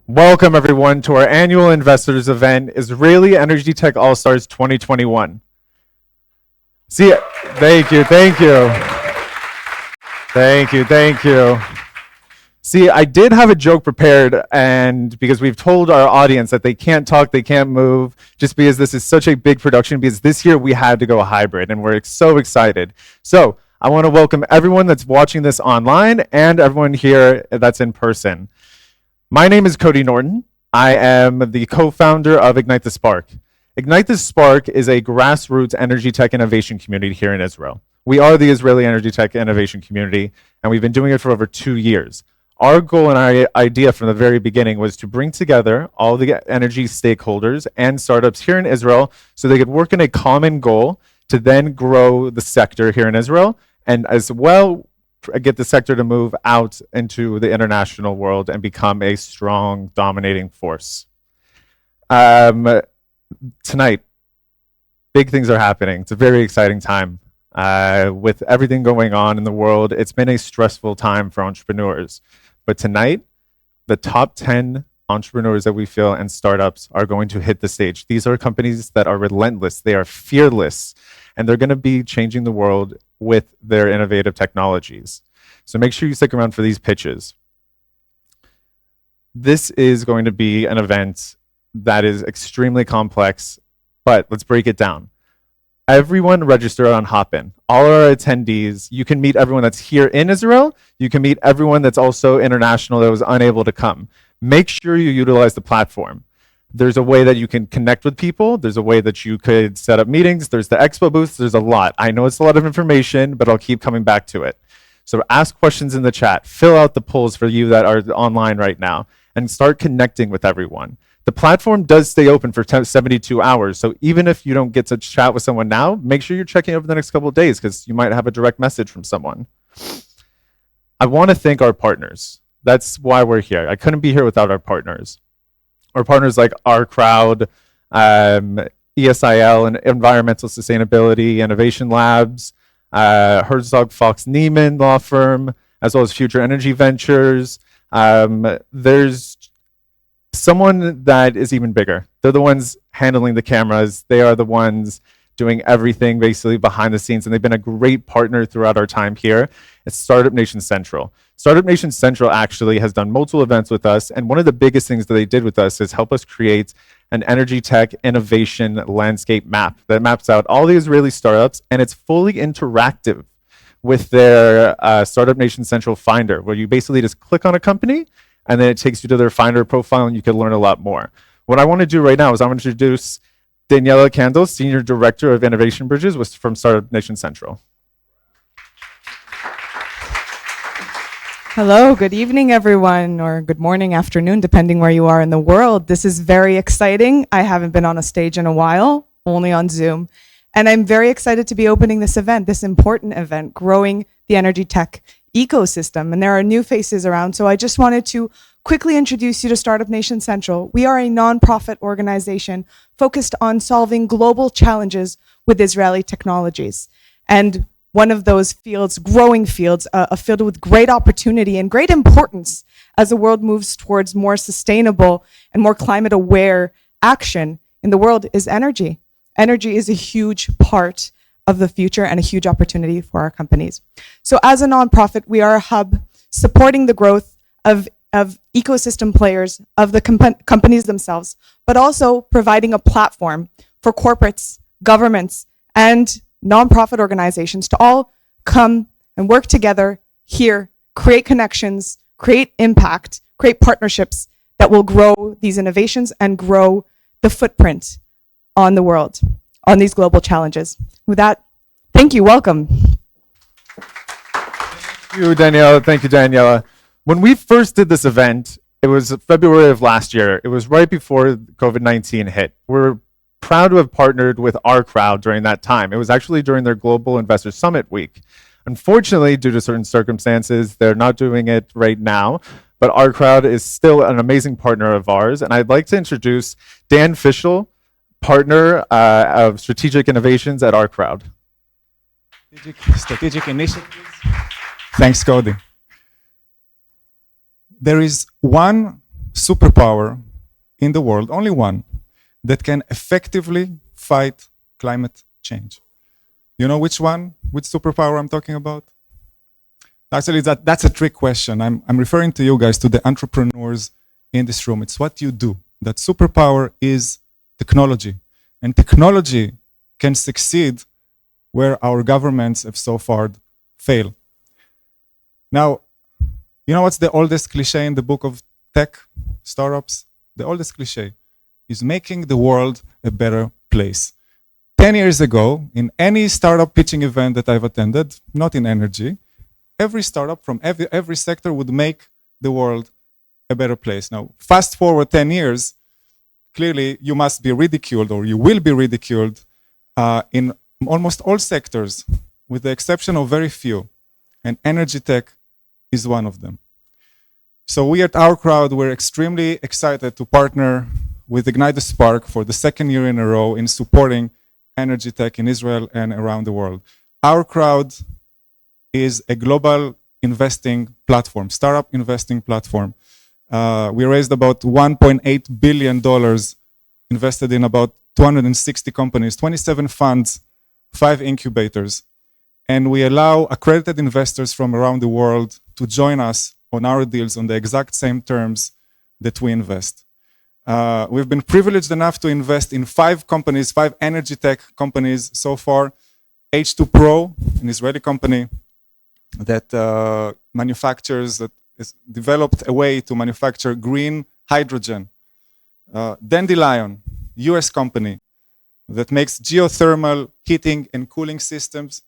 Welcome everyone to our annual investors event, Israeli Energytech All-Stars 2021. Thank you. See, I did have a joke prepared, and because we've told our audience that they can't talk, they can't move, just because this is such a big production, because this year we had to go hybrid, and we're so excited. So I want to welcome everyone that's watching this online and everyone here that's in person. My name is Cody Norton. I am the co-founder of Ignite the Spark. Ignite the Spark is a grassroots energy tech innovation community here in Israel. We are the Israeli energy tech innovation community, and we've been doing it for over 2 years. Our goal and our idea from the very beginning was to bring together all the energy stakeholders and startups here in Israel so they could work in a common goal to then grow the sector here in Israel, and as well get the sector to move out into the international world and become a strong, dominating force. Tonight, big things are happening. It's a very exciting time. With everything going on in the world, it's been a stressful time for entrepreneurs. But tonight, the top 10 entrepreneurs that we feel and startups are going to hit the stage. These are companies that are relentless, they are fearless, and they're going to be changing the world with their innovative technologies. So make sure you stick around for these pitches. This is going to be an event that is extremely complex, but let's break it down. Everyone register on Hopin. All our attendees, you can meet everyone that's here in Israel. You can meet everyone that's also international that was unable to come. Make sure you utilize the platform. There's a way that you can connect with people. There's a way that you could set up meetings. There's the expo booths. There's a lot. I know it's a lot of information, but I'll keep coming back to it. So ask questions in the chat. Fill out the polls for you that are online right now and start connecting with everyone. The platform does stay open for 72 hours. So even if you don't get to chat with someone now, make sure you're checking over the next couple of days because you might have a direct message from someone. I want to thank our partners. That's why we're here. I couldn't be here without our partners. Our partners like OurCrowd, ESIL, and Environmental Sustainability Innovation Labs, Herzog Fox Neeman law firm, as well as Future Energy Ventures. There's someone that is even bigger. They're the ones handling the cameras. They are the ones doing everything basically behind the scenes, and they've been a great partner throughout our time here. It's Startup Nation Central. Startup Nation Central actually has done multiple events with us, and one of the biggest things that they did with us is help us create an energy tech innovation landscape map that maps out all the Israeli startups, and it's fully interactive with their Startup Nation Central Finder, where you basically just click on a company, and then it takes you to their Finder profile, and you can learn a lot more. What I want to do right now is I want to introduce Daniela Candle, Senior Director of Innovation Bridges from Startup Nation Central. Hello, good evening, everyone, or good morning, afternoon, depending where you are in the world. This is very exciting. I haven't been on a stage in a while, only on Zoom. And I'm very excited to be opening this event, this important event, growing the energy tech ecosystem. And there are new faces around. So I just wanted to quickly introduce you to Startup Nation Central. We are a nonprofit organization focused on solving global challenges with Israeli technologies. And one of those fields, growing fields, a field with great opportunity and great importance as the world moves towards more sustainable and more climate aware action in the world is energy. Energy is a huge part of the future and a huge opportunity for our companies. So as a nonprofit, we are a hub supporting the growth of ecosystem players, of the companies themselves, but also providing a platform for corporates, governments, and nonprofit organizations to all come and work together here, create connections, create impact, create partnerships that will grow these innovations and grow the footprint on the world, on these global challenges. With that, thank you, welcome. Thank you, Daniela. Thank you, Daniela. When we first did this event, it was February of last year. It was right before COVID-19 hit. We're proud to have partnered with OurCrowd during that time. It was actually during their Global Investor Summit week. Unfortunately, due to certain circumstances, they're not doing it right now, but OurCrowd is still an amazing partner of ours. And I'd like to introduce Dan Fischel, partner of strategic innovations at OurCrowd. Strategic initiatives. Thanks, Cody. There is one superpower in the world, only one, that can effectively fight climate change. You know which one? Which superpower I'm talking about? Actually, that's a trick question. I'm referring to you guys, to the entrepreneurs in this room. It's what you do. That superpower is technology. And technology can succeed where our governments have so far failed. Now, you know what's the oldest cliche in the book of tech startups? The oldest cliche is making the world a better place. 10 years ago, in any startup pitching event that I've attended, not in energy, every startup from every sector would make the world a better place. Now, fast forward 10 years, clearly you must be ridiculed, or you will be ridiculed in almost all sectors, with the exception of very few. And Energytech is one of them. So we at OurCrowd, we're extremely excited to partner with Ignite the Spark for the second year in a row in supporting Energytech in Israel and around the world. OurCrowd is a global investing platform, startup investing platform. We raised about $1.8 billion, invested in about 260 companies, 27 funds, 5 incubators. And we allow accredited investors from around the world to join us on our deals on the exact same terms that we invest. We've been privileged enough to invest in 5 companies, 5 energy tech companies so far. H2 Pro, an Israeli company that manufactures, that has developed a way to manufacture green hydrogen. Dandelion, US company that makes geothermal heating and cooling systems.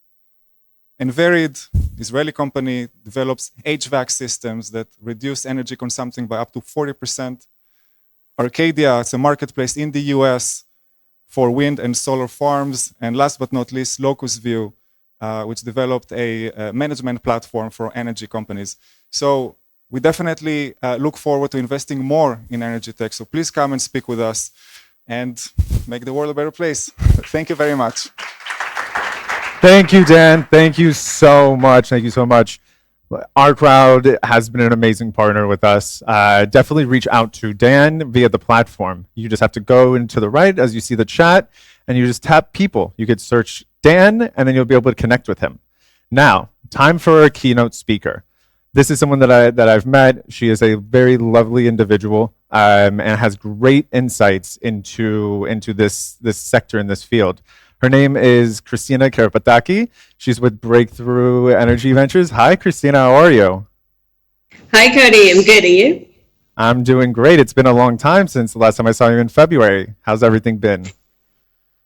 And Varied, Israeli company, develops HVAC systems that reduce energy consumption by up to 40%. Arcadia, it's a marketplace in the US for wind and solar farms. And last but not least, Locust View, which developed a management platform for energy companies. So we definitely look forward to investing more in energy tech. So please come and speak with us and make the world a better place. Thank you very much. Thank you, Dan. Thank you so much. Thank you so much. OurCrowd has been an amazing partner with us. Definitely reach out to Dan via the platform. You just have to go into the right as you see the chat, and you just tap people. You could search Dan, and then you'll be able to connect with him. Now, time for a keynote speaker. This is someone that I've met. She is a very lovely individual and has great insights into this sector in this field. Her name is Christina Karapataki. She's with Breakthrough Energy Ventures. Hi, Christina. How are you? Hi, Cody. I'm good. And you? I'm doing great. It's been a long time since the last time I saw you in February. How's everything been?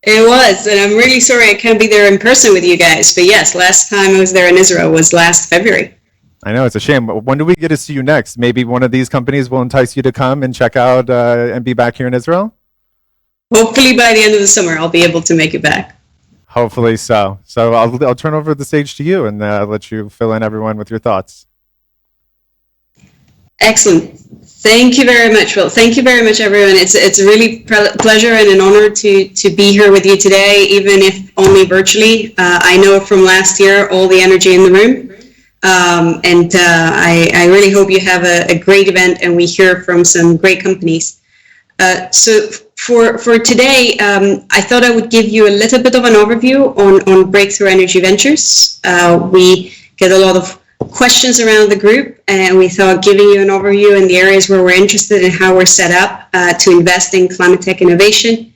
It was, and I'm really sorry I can't be there in person with you guys. But yes, last time I was there in Israel was last February. I know, it's a shame. When do we get to see you next? Maybe one of these companies will entice you to come and check out and be back here in Israel? Hopefully by the end of the summer, I'll be able to make it back. Hopefully so. So I'll turn over the stage to you and let you fill in everyone with your thoughts. Excellent. Thank you very much, Will. Thank you very much, everyone. It's a really pleasure and an honor to be here with you today, even if only virtually. I know from last year all the energy in the room. I really hope you have a great event and we hear from some great companies. So for today, I thought I would give you a little bit of an overview on Breakthrough Energy Ventures. We get a lot of questions around the group, and we thought giving you an overview in the areas where we're interested and how we're set up to invest in climate tech innovation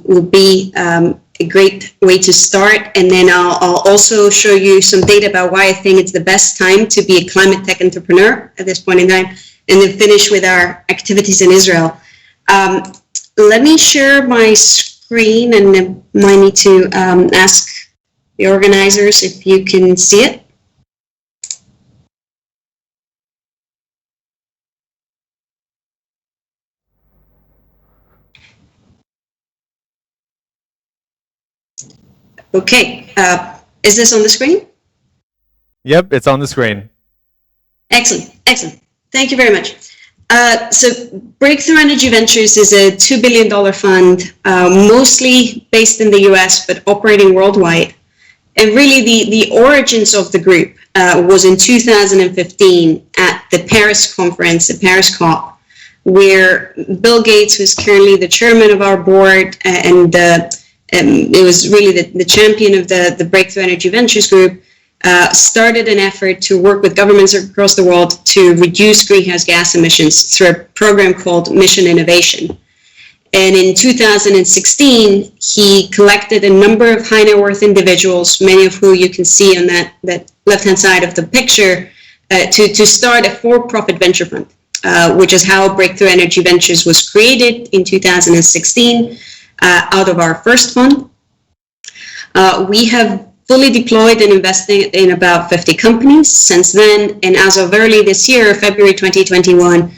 will be a great way to start. And then I'll also show you some data about why I think it's the best time to be a climate tech entrepreneur at this point in time, and then finish with our activities in Israel. Let me share my screen, and I might need to ask the organizers if you can see it. Okay, is this on the screen? Yep, it's on the screen. Excellent, excellent. Thank you very much. So Breakthrough Energy Ventures is a $2 billion fund, mostly based in the US, but operating worldwide. And really the origins of the group was in 2015 at the Paris conference, the Paris COP, where Bill Gates, who's currently the chairman of our board, and it was really the champion of the Breakthrough Energy Ventures group, started an effort to work with governments across the world to reduce greenhouse gas emissions through a program called Mission Innovation. And in 2016, he collected a number of high net worth individuals, many of who you can see on that left-hand side of the picture, to start a for-profit venture fund, which is how Breakthrough Energy Ventures was created in 2016 out of our first fund. We have fully deployed and invested in about 50 companies since then, and as of early this year, February 2021,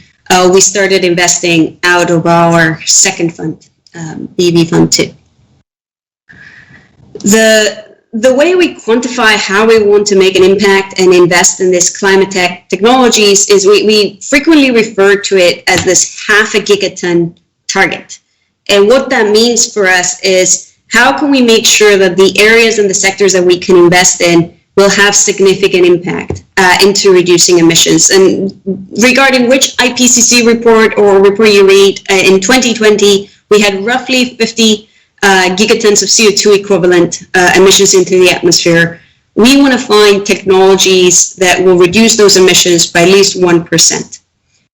we started investing out of our second fund, BV Fund 2. The way we quantify how we want to make an impact and invest in this climate tech technologies is we frequently refer to it as this 0.5 gigaton target. And what that means for us is how can we make sure that the areas and the sectors that we can invest in will have significant impact into reducing emissions. And regarding which IPCC report or report you read, in 2020, we had roughly 50 gigatons of CO2 equivalent emissions into the atmosphere. We want to find technologies that will reduce those emissions by at least 1%.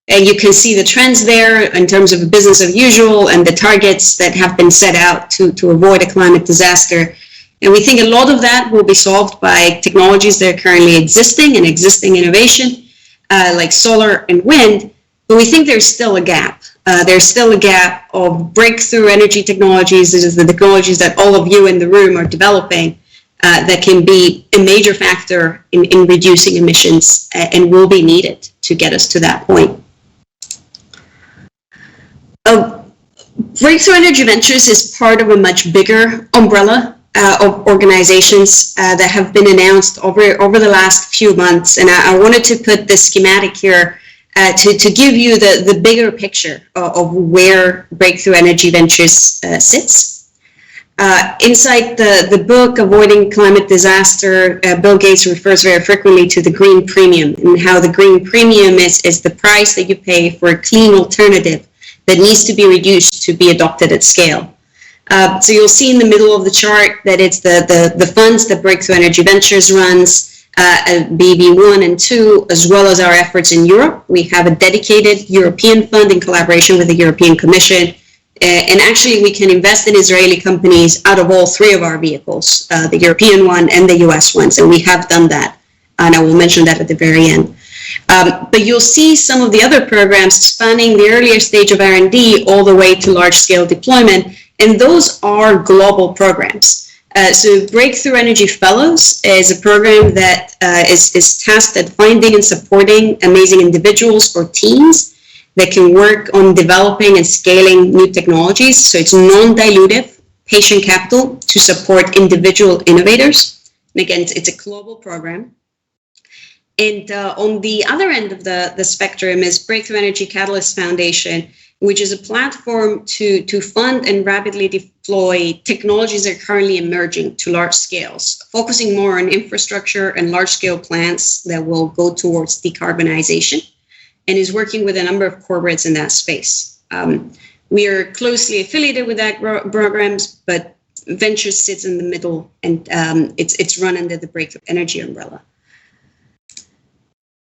And you can see the trends there in terms of business as usual and the targets that have been set out to avoid a climate disaster. And we think a lot of that will be solved by technologies that are currently existing and existing innovation, like solar and wind. But we think there's still a gap. There's still a gap of breakthrough energy technologies. This is the technologies that all of you in the room are developing that can be a major factor in reducing emissions and will be needed to get us to that point. Breakthrough Energy Ventures is part of a much bigger umbrella of organizations that have been announced over the last few months. And I wanted to put the schematic here to give you the bigger picture of where Breakthrough Energy Ventures sits. Inside the book, Avoiding Climate Disaster, Bill Gates refers very frequently to the green premium and how the green premium is the price that you pay for a clean alternative that needs to be reduced to be adopted at scale. So you'll see in the middle of the chart that it's the funds that Breakthrough Energy Ventures runs, BV1 and 2, as well as our efforts in Europe. We have a dedicated European fund in collaboration with the European Commission. And actually, we can invest in Israeli companies out of all three of our vehicles, the European one and the US ones, and we have done that. And I will mention that at the very end. But you'll see some of the other programs spanning the earlier stage of R&D all the way to large-scale deployment, and those are global programs. So Breakthrough Energy Fellows is a program that is tasked at finding and supporting amazing individuals or teams that can work on developing and scaling new technologies. So it's non-dilutive patient capital to support individual innovators. And again, it's a global program. And on the other end of the spectrum is Breakthrough Energy Catalyst Foundation, which is a platform to fund and rapidly deploy technologies that are currently emerging to large scales, focusing more on infrastructure and large-scale plants that will go towards decarbonization, and is working with a number of corporates in that space. We are closely affiliated with that programs, but Ventures sits in the middle, and it's run under the Breakthrough Energy umbrella.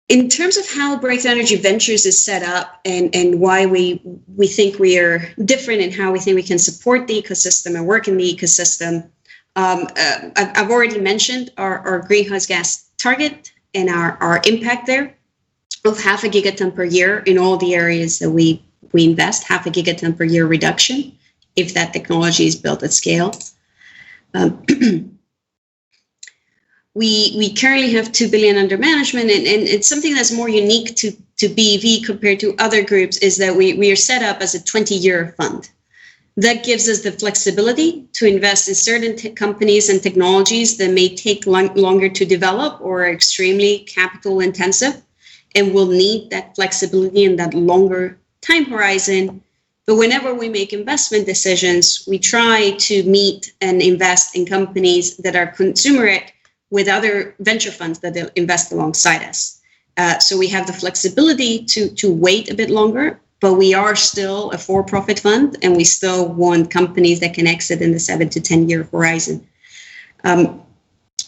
In terms of how Breakthrough Energy Ventures is set up and why we think we are different and how we think we can support the ecosystem and work in the ecosystem, I've already mentioned our greenhouse gas target and our impact there of 0.5 gigaton per year in all the areas that we invest, 0.5 gigaton per year reduction if that technology is built at scale. We currently have 2 billion under management, and it's something that's more unique to BEV compared to other groups is that we are set up as a 20-year fund. That gives us the flexibility to invest in certain companies and technologies that may take longer to develop or are extremely capital intensive and will need that flexibility and that longer time horizon. But whenever we make investment decisions, we try to meet and invest in companies that are consumerate with other venture funds that invest alongside us. So we have the flexibility to wait a bit longer but we are still a for-profit fund, and we still want companies that can exit in the 7 to 10 year horizon.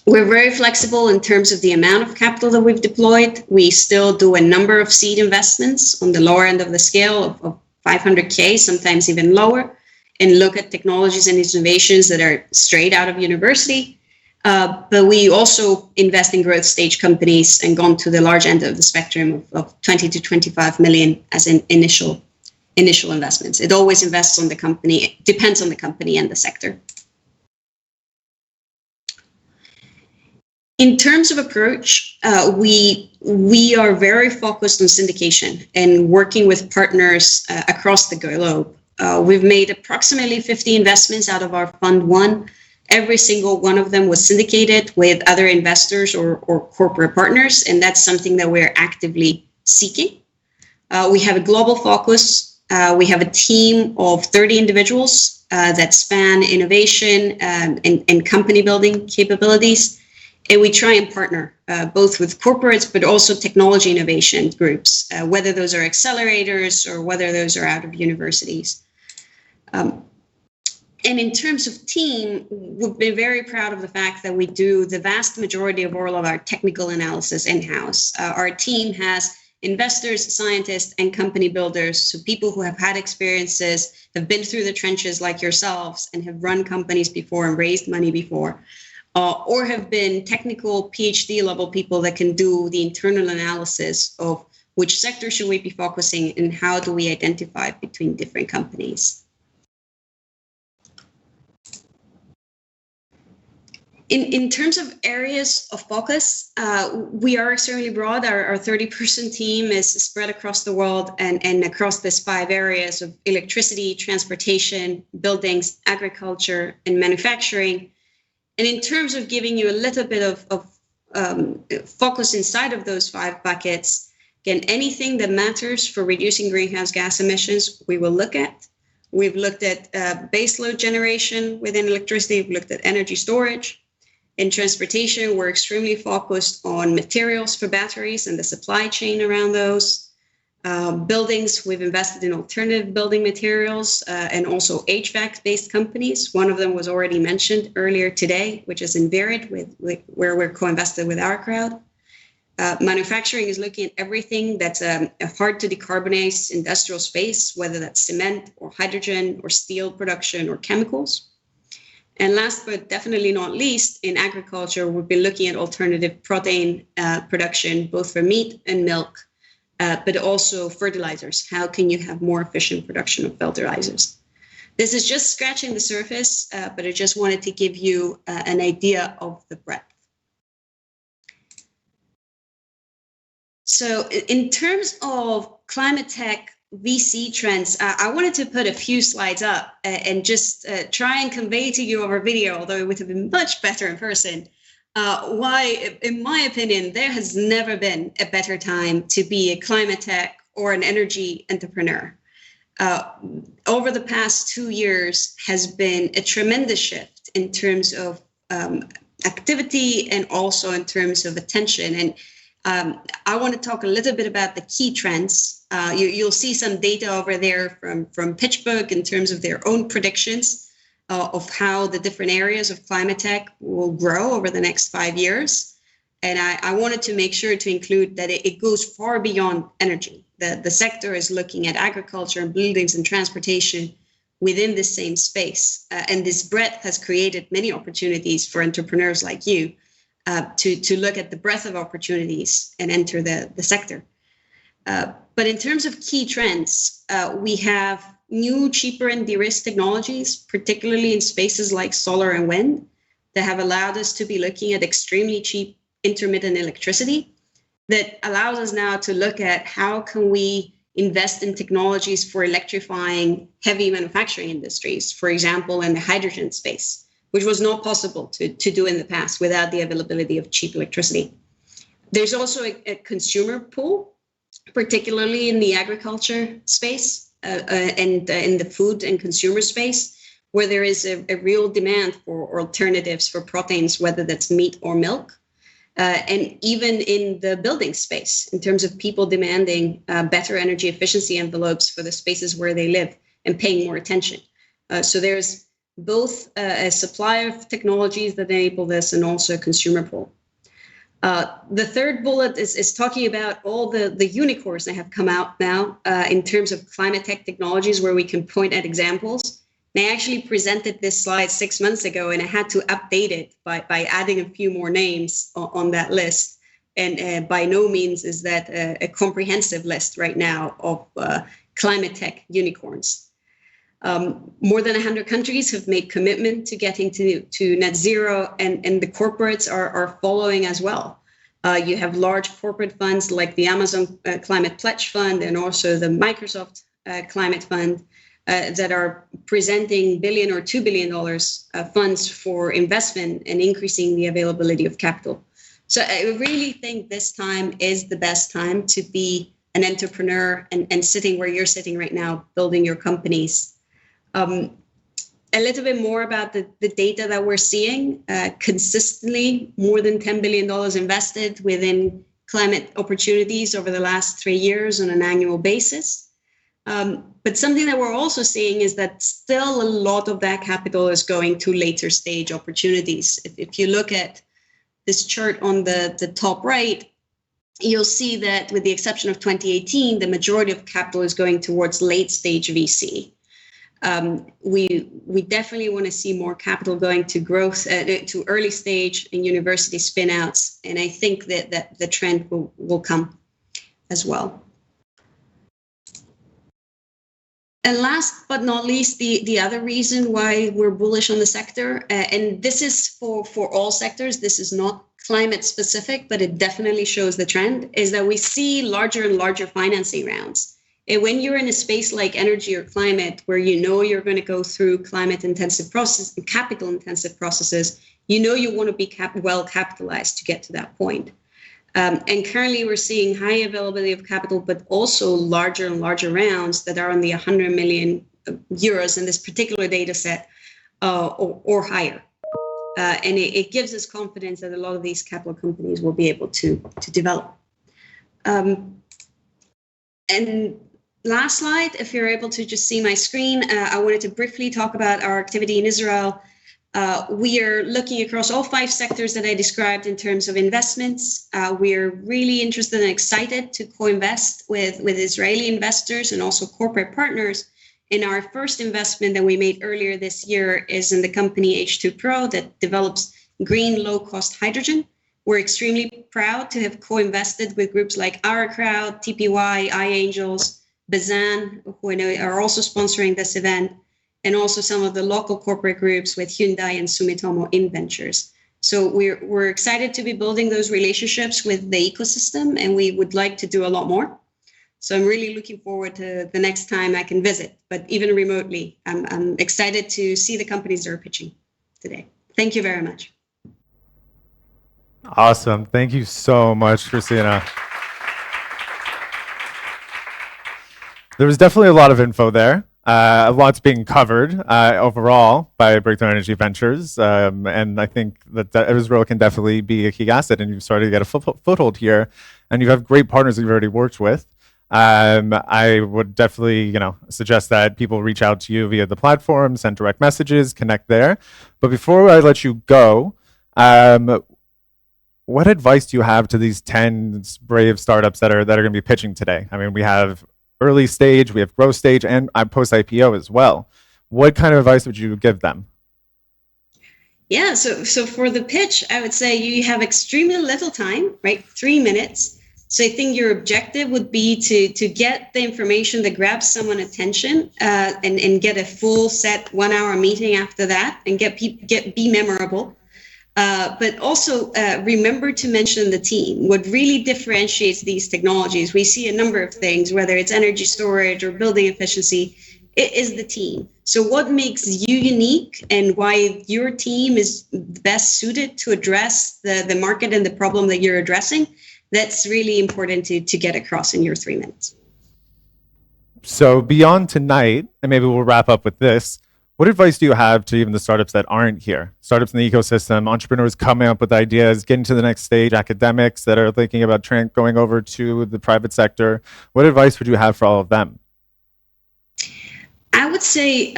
We're very flexible in terms of the amount of capital that we've deployed. We still do a number of seed investments on the lower end of the scale of 500K, sometimes even lower, and look at technologies and innovations that are straight out of university. But we also invest in growth stage companies and gone to the large end of the spectrum of 20 to 25 million as an initial investments. It always invests on the company, depends on the company and the sector. In terms of approach, we are very focused on syndication and working with partners across the globe. We've made approximately 50 investments out of our Fund 1. Every single one of them was syndicated with other investors or corporate partners, and that's something that we're actively seeking. We have a global focus. We have a team of 30 individuals that span innovation and company building capabilities. And we try and partner both with corporates, but also technology innovation groups, whether those are accelerators or whether those are out of universities. And in terms of team, we've been very proud of the fact that we do the vast majority of all of our technical analysis in-house. Our team has investors, scientists, and company builders, so people who have had experiences, have been through the trenches like yourselves, and have run companies before and raised money before. Or have been technical PhD level people that can do the internal analysis of which sector should we be focusing and how do we identify between different companies. In terms of areas of focus, we are extremely broad. Our 30-person team is spread across the world and across these 5 areas of electricity, transportation, buildings, agriculture, and manufacturing. And in terms of giving you a little bit of focus inside of those 5 buckets, again, anything that matters for reducing greenhouse gas emissions, we will look at. We've looked at baseload generation within electricity. We've looked at energy storage. In transportation, we're extremely focused on materials for batteries and the supply chain around those. Buildings, we've invested in alternative building materials and also HVAC-based companies. One of them was already mentioned earlier today, which is Inverid, where we're co-invested with OurCrowd. Manufacturing is looking at everything that's a hard to decarbonize industrial space, whether that's cement or hydrogen or steel production or chemicals. And last but definitely not least, in agriculture, we've been looking at alternative protein production, both for meat and milk. But also fertilizers. How can you have more efficient production of fertilizers? This is just scratching the surface, but I just wanted to give you an idea of the breadth. So in terms of climate tech VC trends, I wanted to put a few slides up and just try and convey to you over video, although it would have been much better in person, why, in my opinion, there has never been a better time to be a climate tech or an energy entrepreneur. Over the past 2 years has been a tremendous shift in terms of activity and also in terms of attention. And I want to talk a little bit about the key trends. You'll see some data over there from PitchBook in terms of their own predictions of how the different areas of climate tech will grow over the next 5 years. And I wanted to make sure to include that it goes far beyond energy. The sector is looking at agriculture and buildings and transportation within the same space. And this breadth has created many opportunities for entrepreneurs like you to look at the breadth of opportunities and enter the sector. But in terms of key trends, we have new, cheaper, and de-risked technologies, particularly in spaces like solar and wind, that have allowed us to be looking at extremely cheap intermittent electricity that allows us now to look at how can we invest in technologies for electrifying heavy manufacturing industries, for example, in the hydrogen space, which was not possible to do in the past without the availability of cheap electricity. There's also a consumer pool, particularly in the agriculture space and in the food and consumer space, where there is a real demand for alternatives for proteins, whether that's meat or milk. and even in the building space, in terms of people demanding better energy efficiency envelopes for the spaces where they live and paying more attention. So there's both a supplier of technologies that enable this and also a consumer pull. The third bullet is talking about all the unicorns that have come out now in terms of climate tech technologies where we can point at examples. And I actually presented this slide 6 months ago, and I had to update it by adding a few more names on that list. And by no means is that a comprehensive list right now of climate tech unicorns. More than 100 countries have made commitment to getting to net zero, and the corporates are following as well. You have large corporate funds like the Amazon Climate Pledge Fund and also the Microsoft Climate Fund that are presenting $1 billion or $2 billion funds for investment and increasing the availability of capital. So I really think this time is the best time to be an entrepreneur and sitting where you're sitting right now, building your companies. A little bit more about the data that we're seeing. Consistently, more than $10 billion invested within climate opportunities over the last 3 years on an annual basis. But something that we're also seeing is that still a lot of that capital is going to later stage opportunities. If you look at this chart on the top right, you'll see that with the exception of 2018, the majority of capital is going towards late stage VC. We definitely want to see more capital going to growth, to early stage and university spin-outs. And I think that the trend will come as well. And last but not least, the other reason why we're bullish on the sector, and this is for all sectors, this is not climate specific, but it definitely shows the trend, is that we see larger and larger financing rounds. And when you're in a space like energy or climate, where you know you're going to go through climate intensive process and capital intensive processes, you know you want to be well capitalized to get to that point. And currently we're seeing high availability of capital, but also larger and larger rounds that are on the 100 million euros in this particular data set or higher. And it gives us confidence that a lot of these capital companies will be able to develop. And last slide, if you're able to just see my screen, I wanted to briefly talk about our activity in Israel. We are looking across all 5 sectors that I described in terms of investments. We're really interested and excited to co-invest with Israeli investors and also corporate partners. And our first investment that we made earlier this year is in the company H2 Pro that develops green low-cost hydrogen. We're extremely proud to have co-invested with groups like OurCrowd, TPY, iAngels, Bazan, who I know are also sponsoring this event, and also some of the local corporate groups with Hyundai and Sumitomo in Ventures. So we're excited to be building those relationships with the ecosystem, and we would like to do a lot more. So I'm really looking forward to the next time I can visit, but even remotely, I'm excited to see the companies that are pitching today. Thank you very much. Awesome. Thank you so much, Christina. There was definitely a lot of info there. A lot's being covered overall by Breakthrough Energy Ventures. And I think that Israel can definitely be a key asset, and you've started to get a foothold here, and you have great partners that you've already worked with. I would definitely, suggest that people reach out to you via the platform, send direct messages, connect there. But before I let you go, what advice do you have to these 10 brave startups that are going to be pitching today? I mean, we have early stage, we have growth stage, and post IPO as well. What kind of advice would you give them? Yeah, so for the pitch, I would say you have extremely little time, right? 3 minutes. So I think your objective would be to get the information that grabs someone's attention and get a full set 1 hour meeting after that and be memorable. But also remember to mention the team. What really differentiates these technologies, we see a number of things, whether it's energy storage or building efficiency, it is the team. So what makes you unique and why your team is best suited to address the market and the problem that you're addressing, that's really important to get across in your 3 minutes. So beyond tonight, and maybe we'll wrap up with this, What advice do you have to even the startups that aren't here? Startups in the ecosystem, entrepreneurs coming up with ideas, getting to the next stage, academics that are thinking about going over to the private sector. What advice would you have for all of them? I would say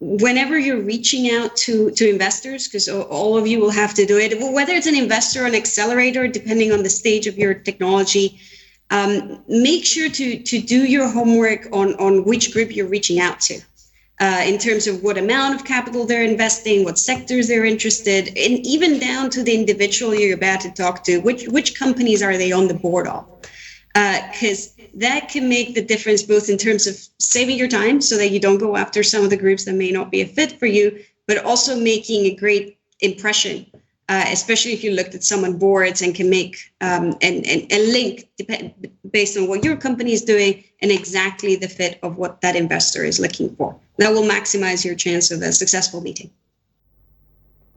whenever you're reaching out to investors, because all of you will have to do it, whether it's an investor or an accelerator, depending on the stage of your technology, make sure to do your homework on which group you're reaching out to. In terms of what amount of capital they're investing, what sectors they're interested in, even down to the individual you're about to talk to, which companies are they on the board of? Because that can make the difference both in terms of saving your time so that you don't go after some of the groups that may not be a fit for you, but also making a great impression, especially if you looked at some on boards and can make a link based on what your company is doing and exactly the fit of what that investor is looking for. That will maximize your chance of a successful meeting.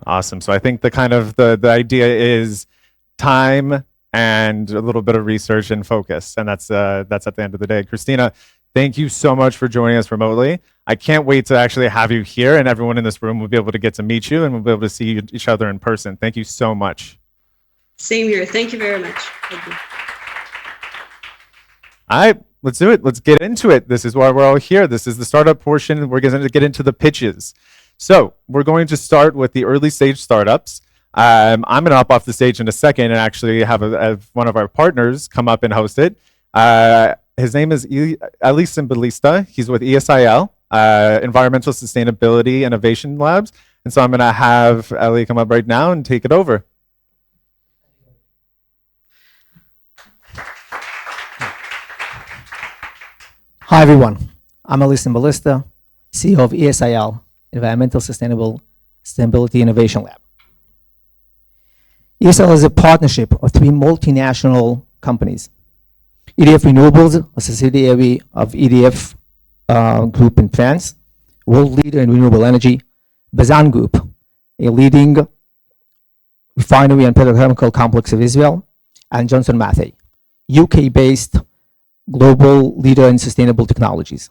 Awesome. So I think the idea is time and a little bit of research and focus. And that's at the end of the day. Christina, thank you so much for joining us remotely. I can't wait to actually have you here, and everyone in this room will be able to get to meet you and we'll be able to see each other in person. Thank you so much. Same here. Thank you very much. Thank you. All right, let's do it. Let's get into it. This is why we're all here. This is the startup portion. We're going to get into the pitches. So we're going to start with the early stage startups. I'm going to hop off the stage in a second and actually have one of our partners come up and host it. His name is Eli Simbalista. He's with ESIL, Environmental Sustainability Innovation Labs. And so I'm going to have Eli come up right now and take it over. Hi, everyone. I'm Eli Simbalista, CEO of ESIL, Environmental Sustainability Innovation Lab. ESIL is a partnership of 3 multinational companies. EDF Renewables, a subsidiary of EDF Group in France, world leader in renewable energy. Bazan Group, a leading refinery and petrochemical complex of Israel. And Johnson Matthey, UK-based global leader in sustainable technologies.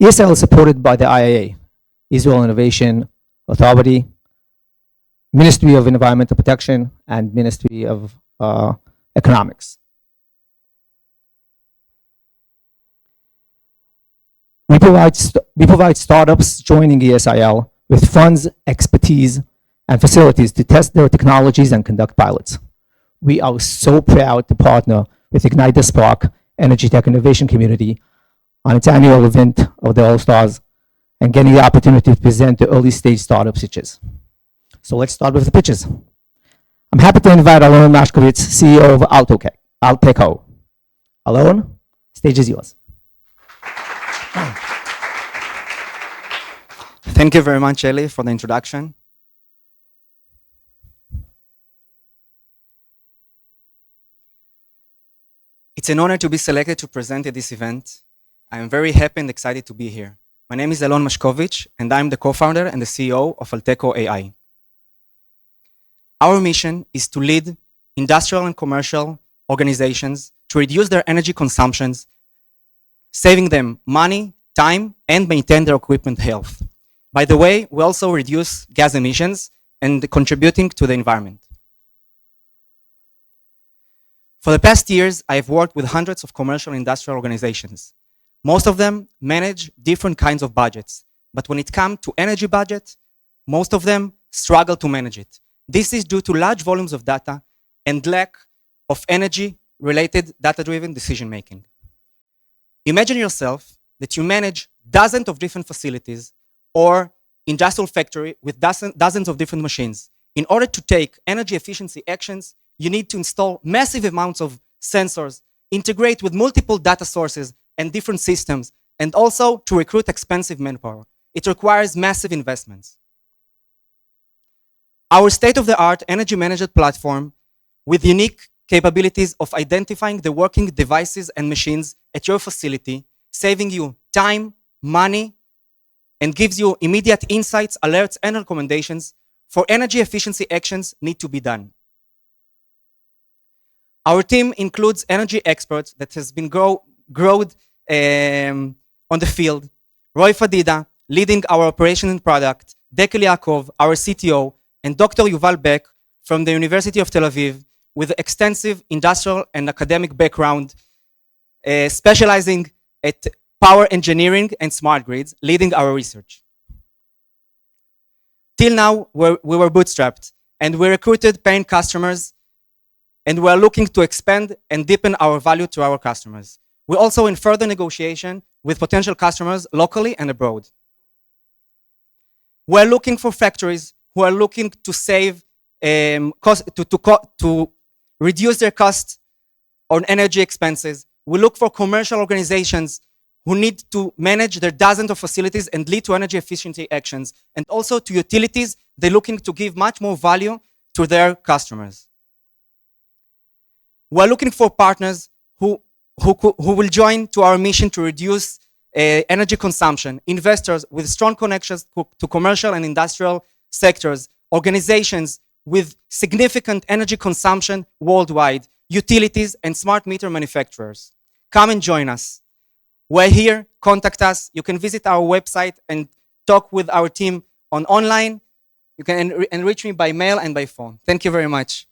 ESIL is supported by the IIA, Israel Innovation Authority, Ministry of Environmental Protection, and Ministry of Economics. We provide startups joining ESIL with funds, expertise, and facilities to test their technologies and conduct pilots. We are so proud to partner with Ignite the Spark Energytech innovation community on its annual event of the All-Stars and getting the opportunity to present the early stage startup pitches. So let's start with the pitches. I'm happy to invite Alon Mashkovitz, CEO of Alteco. Alon, stage is yours. Thank you very much, Eli, for the introduction. It's an honor to be selected to present at this event. I am very happy and excited to be here. My name is Alon Mashkovitz, and I'm the co-founder and the CEO of Alteco.ai. Our mission is to lead industrial and commercial organizations to reduce their energy consumptions, saving them money, time, and maintain their equipment health. By the way, we also reduce gas emissions and contributing to the environment. For the past years, I have worked with hundreds of commercial and industrial organizations. Most of them manage different kinds of budgets, but when it comes to energy budget, most of them struggle to manage it. This is due to large volumes of data and lack of energy-related data-driven decision-making. Imagine yourself that you manage dozens of different facilities or industrial factory with dozens of different machines. In order to take energy efficiency actions, you need to install massive amounts of sensors, integrate with multiple data sources and different systems, and also to recruit expensive manpower. It requires massive investments. Our state-of-the-art energy management platform with unique capabilities of identifying the working devices and machines at your facility, saving you time, money, and gives you immediate insights, alerts, and recommendations for energy efficiency actions need to be done. Our team includes energy experts that has been grown on the field. Roy Fadida, leading our operation and product, Dekel Yaakov, our CTO, and Dr. Yuval Beck from the University of Tel Aviv with extensive industrial and academic background, specializing at power engineering and smart grids, leading our research. Till now, we were bootstrapped, and we recruited paying customers, and we are looking to expand and deepen our value to our customers. We're also in further negotiation with potential customers locally and abroad. We're looking for factories who are looking to save to reduce their costs on energy expenses. We look for commercial organizations who need to manage their dozens of facilities and lead to energy efficiency actions, and also to utilities, they're looking to give much more value to their customers. We're looking for partners who will join to our mission to reduce energy consumption, investors with strong connections to commercial and industrial sectors, organizations with significant energy consumption worldwide, utilities, and smart meter manufacturers. Come and join us. We're here, contact us. You can visit our website and talk with our team online. You can reach me by mail and by phone. Thank you very much.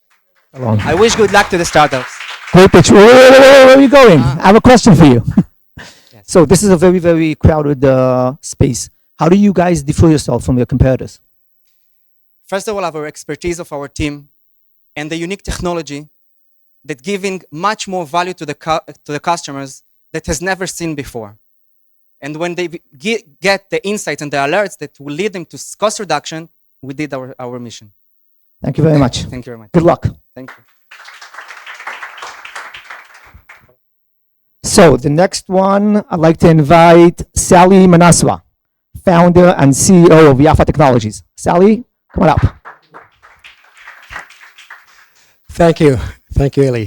I wish good luck to the startups. Great pitch. Where are you going? I have a question for you. Yes. So this is a very, very crowded space. How do you guys differ yourself from your competitors? First of all, our expertise of our team and the unique technology that giving much more value to the customers that has never seen before. And when they get the insights and the alerts that will lead them to cost reduction, we did our mission. Thank you very much. Thank you very much. Good luck. Thank you. So the next one, I'd like to invite Sally Manaswa, founder and CEO of Yafa Technologies. Sally, come on up. Thank you. Thank you, Eli.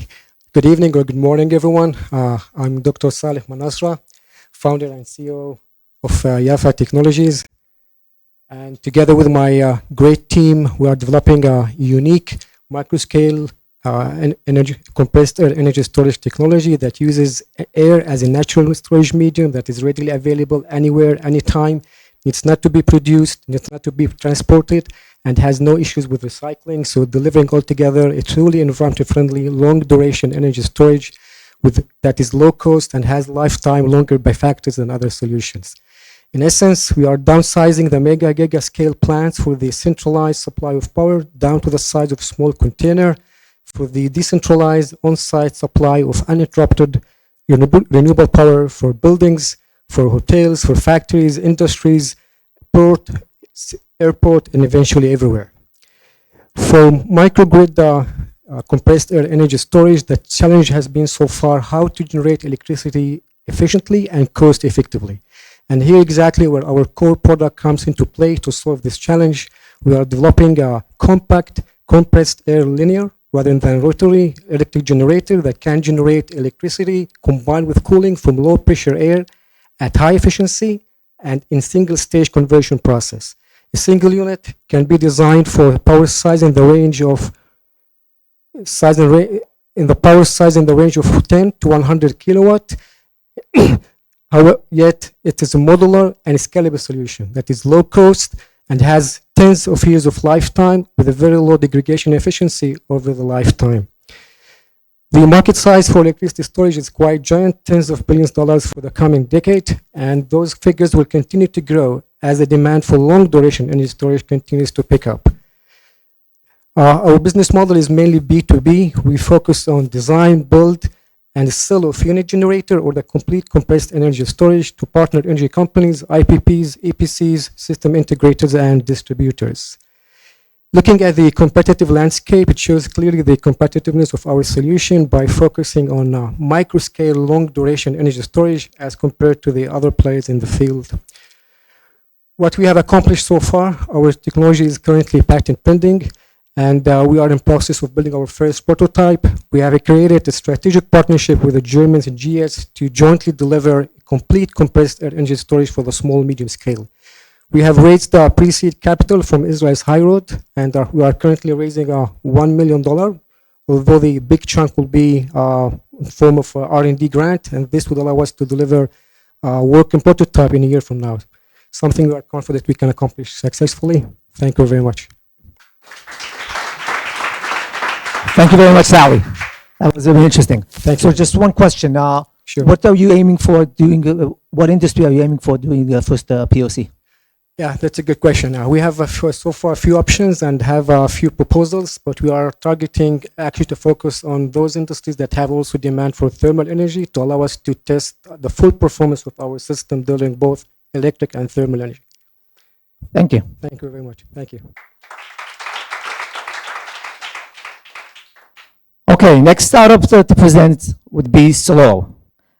Good evening or good morning, everyone. I'm Dr. Salih Manasra, founder and CEO of Yafa Technologies. And together with my great team, we are developing a unique microscale compressed air energy storage technology that uses air as a natural storage medium that is readily available anywhere, anytime. It's not to be produced, it's not to be transported, and has no issues with recycling. So delivering altogether a truly environmentally friendly, long duration energy storage that is low cost and has lifetime longer by factors than other solutions. In essence, we are downsizing the mega giga scale plants for the centralized supply of power down to the size of small container for the decentralized on-site supply of uninterrupted renewable power for buildings, for hotels, for factories, industries, port, airport, and eventually everywhere. For microgrid compressed air energy storage, the challenge has been so far how to generate electricity efficiently and cost effectively. And here exactly where our core product comes into play to solve this challenge. We are developing a compact compressed air linear rather than rotary electric generator that can generate electricity combined with cooling from low pressure air at high efficiency and in single stage conversion process. A single unit can be designed for power size in the range of 10 to 100 kilowatt. However, yet it is a modular and scalable solution that is low cost and has tens of years of lifetime with a very low degradation efficiency over the lifetime. The market size for electricity storage is quite giant, tens of billions of dollars for the coming decade, and those figures will continue to grow as the demand for long duration energy storage continues to pick up. Our business model is mainly B2B. We focus on design, build, and sale of unit generator or the complete compressed energy storage to partner energy companies, IPPs, EPCs, system integrators, and distributors. Looking at the competitive landscape, it shows clearly the competitiveness of our solution by focusing on microscale long duration energy storage as compared to the other players in the field. What we have accomplished so far, our technology is currently patent pending, and we are in process of building our first prototype. We have created a strategic partnership with the Germans and GS to jointly deliver complete compressed air energy storage for the small medium scale. We have raised pre-seed capital from Israel's High Road, and we are currently raising $1 million, although the big chunk will be in form of R&D grant, and this would allow us to deliver working prototype in a year from now. something we are confident we can accomplish successfully. Thank you very much. Thank you very much, Sally. That was very interesting. Thank So you. just one question. Sure. What are you aiming for doing, what industry are you aiming for doing the first POC? Yeah, that's a good question. We have so far a few options and have a few proposals, but we are targeting actually to focus on those industries that have also demand for thermal energy to allow us to test the full performance of our system during both electric and thermal energy. Thank you. Thank you very much. Thank you. Okay, next startup to present would be Solor.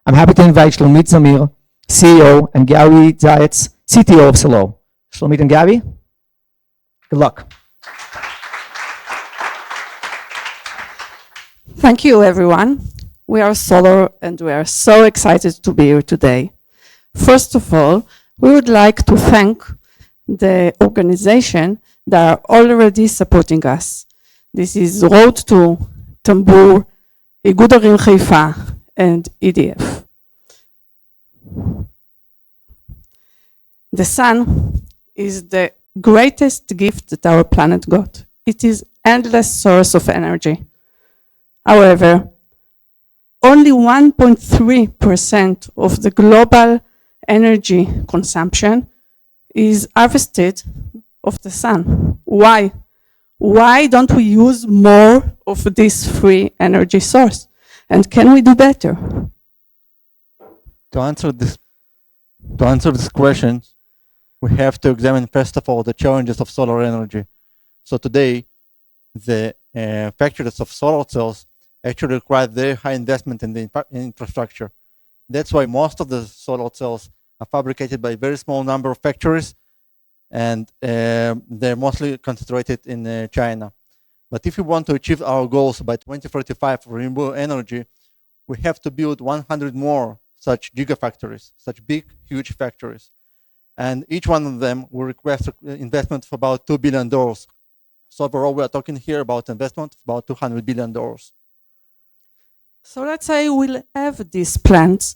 I'm happy to invite Shlomit Zamir, CEO, and Gary Zayetz, CTO of Solor. Shlomit and Gary, good luck. Thank you, everyone. We are Solor, and we are so excited to be here today. First of all, we would like to thank the organization that are already supporting us. This is Road to Tambur, Igud Arim Haifa, and EDF. The sun is the greatest gift that our planet got. It is endless source of energy. However, only 1.3% of the global energy consumption is harvested of the sun. Why? Why don't we use more of this free energy source? And can we do better? To answer this question, we have to examine first of all the challenges of solar energy. So today, the factories of solar cells actually require very high investment in the infrastructure. That's why most of the solar cells are fabricated by a very small number of factories, and they're mostly concentrated in China. But if we want to achieve our goals by 2045 for renewable energy, we have to build 100 more such gigafactories, such big, huge factories. And each one of them will request investment of about $2 billion. So overall, we are talking here about investment of about $200 billion. So let's say we'll have these plants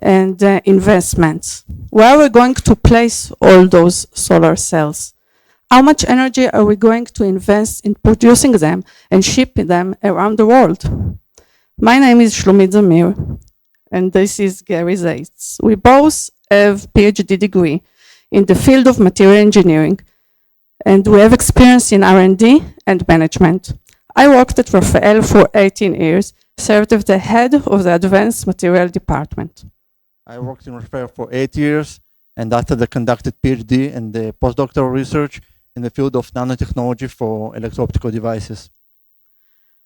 and investments. Where are we going to place all those solar cells? How much energy are we going to invest in producing them and shipping them around the world? My name is Shlomit Zamir, and this is Gary Zayetz. We both have PhD degree in the field of material engineering, and we have experience in R&D and management. I worked at Rafael for 18 years, served as the head of the advanced material department. I worked in Rafael for 8 years, and after that conducted PhD and the postdoctoral research in the field of nanotechnology for electro-optical devices.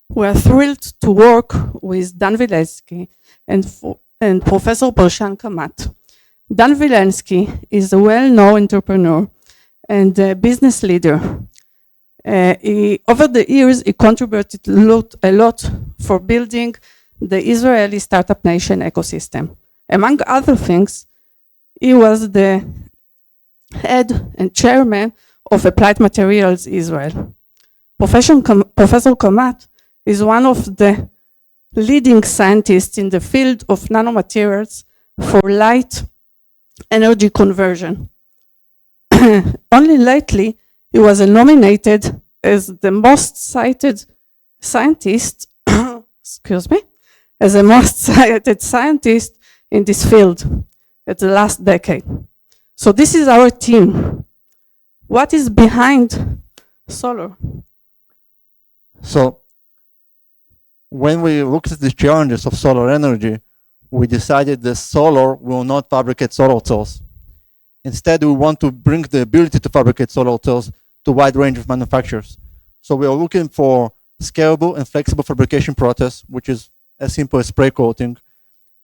We are thrilled to work with Dan Vilensky and Professor Barshan Kamat. Dan Vilensky is a well-known entrepreneur and a business leader. Over the years, he contributed a lot for building the Israeli startup nation ecosystem. Among other things, he was the head and chairman of Applied Materials Israel. Professor Kamat is one of the leading scientists in the field of nanomaterials for light energy conversion. Only lately, he was nominated as the most cited scientist, excuse me, as the most cited scientist in this field at the last decade. So this is our team. What is behind Solor? So when we looked at the challenges of solar energy, we decided that Solor will not fabricate solar cells. Instead, we want to bring the ability to fabricate solar cells to a wide range of manufacturers. So we are looking for scalable and flexible fabrication process, which is as simple as spray coating.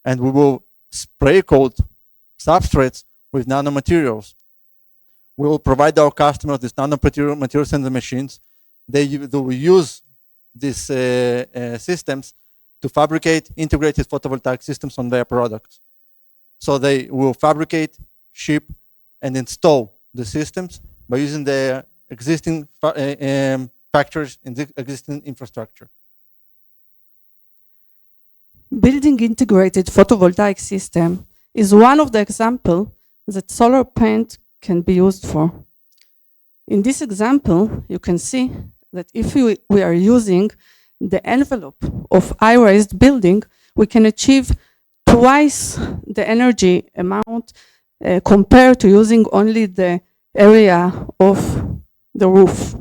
And we will spray coat substrates with nanomaterials. We will provide our customers these nanomaterials in the machines. They will use these systems to fabricate integrated photovoltaic systems on their products. So they will fabricate, ship, and install the systems by using their existing factories in the existing infrastructure. Building integrated photovoltaic system is one of the examples that solar paint can be used for. In this example, you can see that if we are using the envelope of high-raised building, we can achieve twice the energy amount compared to using only the area of the roof.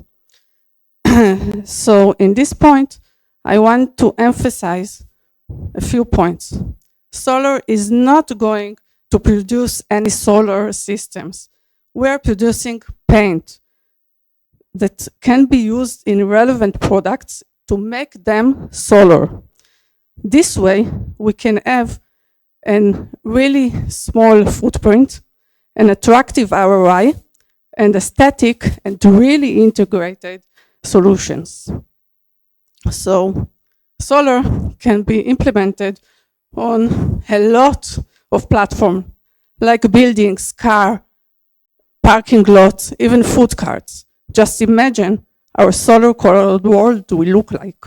So in this point, I want to emphasize a few points. Solar is not going to produce any solar systems. We are producing paint that can be used in relevant products to make them solar. This way, we can have a really small footprint, an attractive ROI, and aesthetic and really integrated solutions. So solar can be implemented on a lot of platforms, like buildings, car, parking lots, even food carts. Just imagine our solar colored world will look like.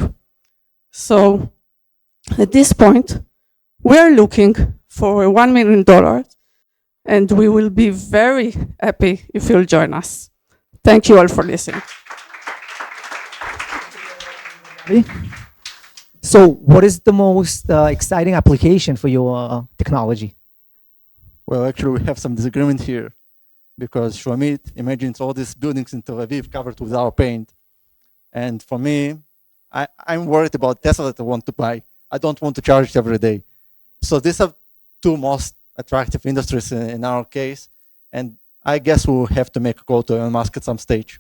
So at this point, we are looking for $1 million, and we will be very happy if you'll join us. Thank you all for listening. So what is the most exciting application for your technology? Well, actually, we have some disagreement here because Shlomi imagines all these buildings in Tel Aviv covered with our paint. And for me, I'm worried about Tesla that I want to buy. I don't want to charge it every day. So these are two most attractive industries in our case. And I guess we'll have to make a call to Elon Musk at some stage.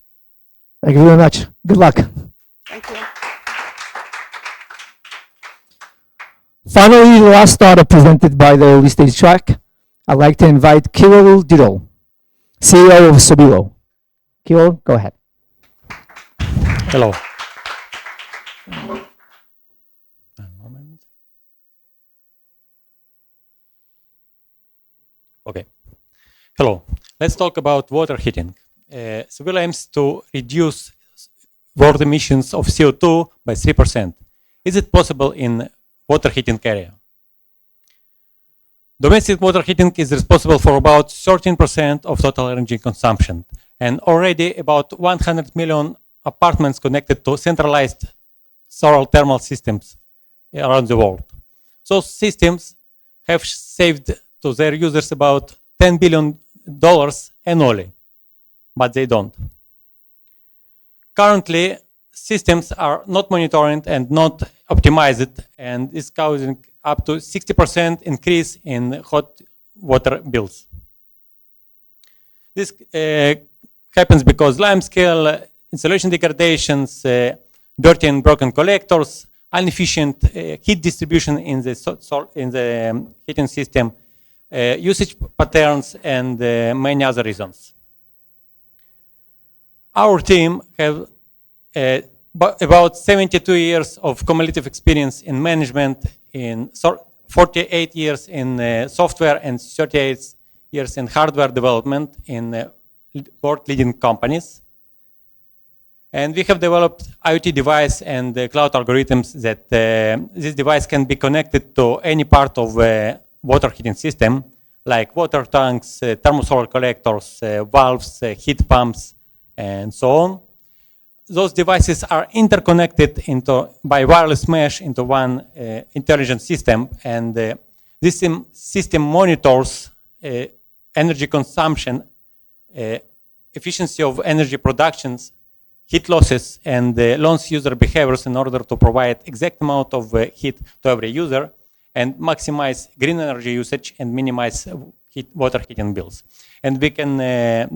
Thank you very much. Good luck. Thank you. Finally, the last startup presented by the early stage track. I'd like to invite Kirill Didol, CEO of Sowillo. Kirill, go ahead. Hello. Okay. Hello. Let's talk about water heating. Sowillo aims to reduce water emissions of CO2 by 3%. Is it possible in water heating area? Domestic water heating is responsible for about 13% of total energy consumption, and already about 100 million apartments connected to centralized solar thermal systems around the world. Those systems have saved to their users about $10 billion annually, but they don't. Currently, systems are not monitored and not optimized, and is causing up to 60% increase in hot water bills. This happens because limescale, insulation degradations, dirty and broken collectors, inefficient heat distribution in the heating system, usage patterns, and many other reasons. Our team have about 72 years of cumulative experience in management, in 48 years in software, and 38 years in hardware development in world-leading companies. And we have developed IoT device and cloud algorithms that this device can be connected to any part of water heating system, like water tanks, thermosolar collectors, valves, heat pumps, and so on. Those devices are interconnected by wireless mesh into one intelligent system, and this system monitors energy consumption, efficiency of energy productions, heat losses, and learns user behaviors in order to provide exact amount of heat to every user and maximize green energy usage and minimize water heating bills. And we can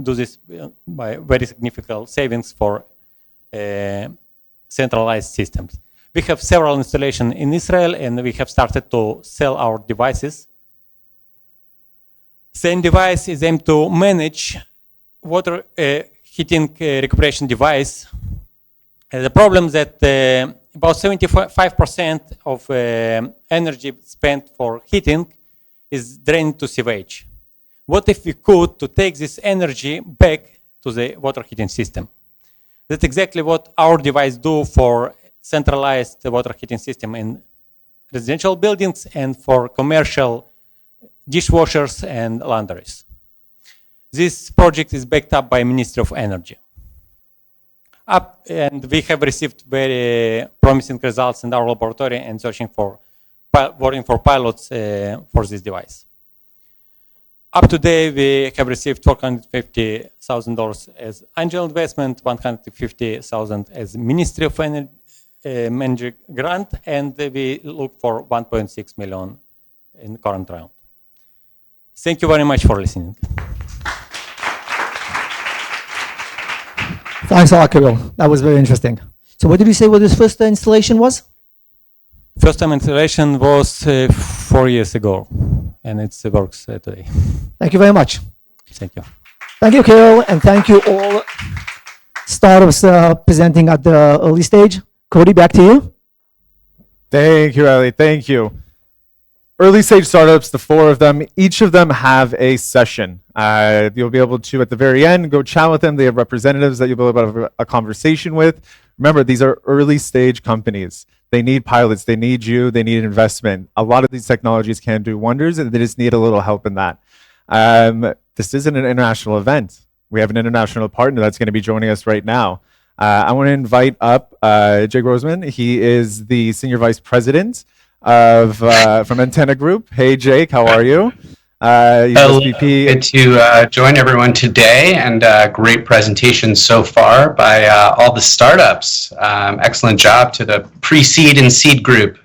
do this by very significant savings for centralized systems. We have several installations in Israel, and we have started to sell our devices. Same device is aimed to manage water heating recuperation device. The problem that about 75% of energy spent for heating is drained to sewage. What if we could to take this energy back to the water heating system? That's exactly what our device do for centralized water heating system in residential buildings and for commercial dishwashers and laundries. This project is backed up by Ministry of Energy. And we have received very promising results in our laboratory and searching for, working for pilots for this device. Up to date, we have received $450,000 as angel investment, $150,000 as Ministry of Energy grant, and we look for $1.6 million in current round. Thank you very much for listening. Thanks a lot, Kirill. That was very interesting. So what did you say what this first installation was? First time installation was 4 years ago, and it works today. Thank you very much. Thank you. Thank you, Kirill, and thank you all startups presenting at the early stage. Cody, back to you. Thank you, Ali. Thank you. Early stage startups, the 4 of them, each of them have a session. You'll be able to, at the very end, go chat with them. They have representatives that you'll be able to have a conversation with. Remember, these are early stage companies. They need pilots. They need you. They need investment. A lot of these technologies can do wonders, and they just need a little help in that. This isn't an international event. We have an international partner that's going to be joining us right now. I want to invite up Jake Roseman. He is the Senior Vice President of from Antenna Group. Hey, Jake, how are you? Hello. Good to join everyone today, and great presentation so far by all the startups. Excellent job to the pre-seed and seed group.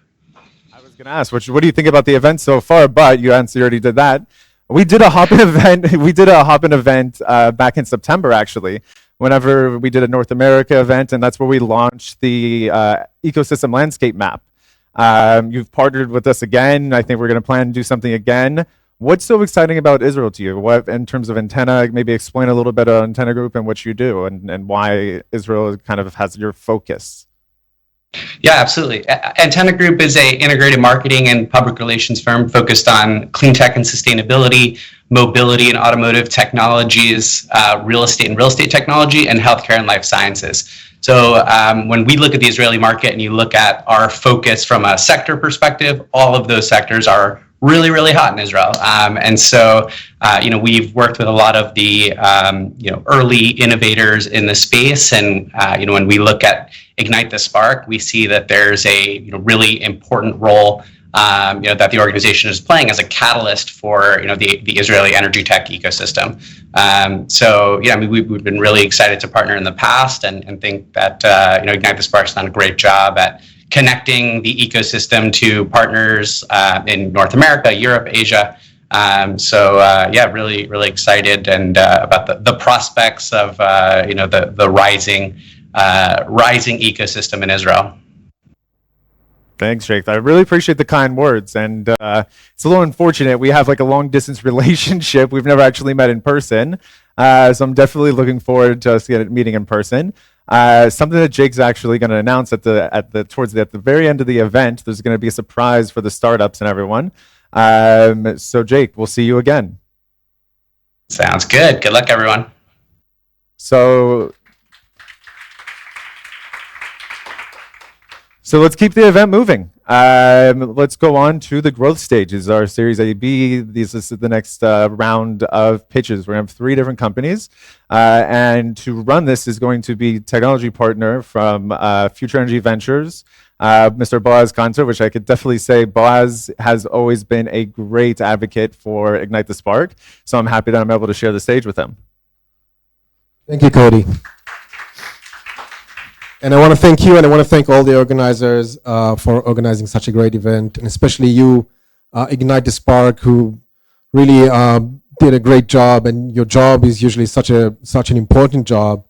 I was going to ask, what do you think about the event so far? But you already did that. We did a hop-in event. We did a hop-in event back in September, actually, whenever we did a North America event, and that's where we launched the ecosystem landscape map. You've partnered with us again. I think we're going to plan to do something again. What's so exciting about Israel to you? What, in terms of Antenna, maybe explain a little bit on Antenna Group and what you do and why Israel kind of has your focus. Yeah, absolutely. Antenna Group is an integrated marketing and public relations firm focused on clean tech and sustainability, mobility and automotive technologies, real estate and real estate technology, and healthcare and life sciences. So when we look at the Israeli market and you look at our focus from a sector perspective, all of those sectors are really, really hot in Israel. And so, we've worked with a lot of the, early innovators in the space. And, when we look at Ignite the Spark, we see that there's a really important role, that the organization is playing as a catalyst for, the Israeli Energytech ecosystem. We've been really excited to partner in the past and think that, Ignite the Spark's done a great job at connecting the ecosystem to partners in North America, Europe, Asia. Really, really excited and about the prospects of the rising ecosystem in Israel. Thanks, Jake. I really appreciate the kind words. And it's a little unfortunate. We have like a long distance relationship. We've never actually met in person. So I'm definitely looking forward to us meeting in person. Something that Jake's actually going to announce at the very end of the event. There's going to be a surprise for the startups and everyone. So Jake, we'll see you again. Sounds good. Good luck, everyone. So let's keep the event moving. Let's go on to the growth stages, our Series A/B. This is the next round of pitches. We're going to have 3 different companies. And to run this is going to be technology partner from Future Energy Ventures, Mr. Boaz Kanter, which I could definitely say Boaz has always been a great advocate for Ignite the Spark. So I'm happy that I'm able to share the stage with him. Thank you, Cody. And I want to thank you, and I want to thank all the organizers for organizing such a great event, and especially you, Ignite the Spark, who really did a great job. And your job is usually such an important job,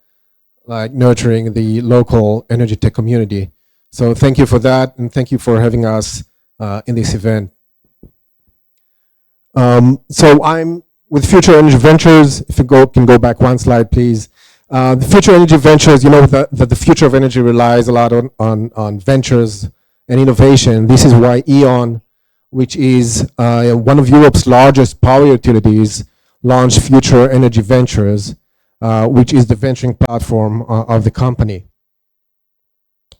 like nurturing the local energy tech community. So thank you for that, and thank you for having us in this event. So I'm with Future Energy Ventures. If you can go back one slide, please. The Future Energy Ventures, that the future of energy relies a lot on ventures and innovation. This is why E.ON, which is one of Europe's largest power utilities, launched Future Energy Ventures, which is the venturing platform of the company.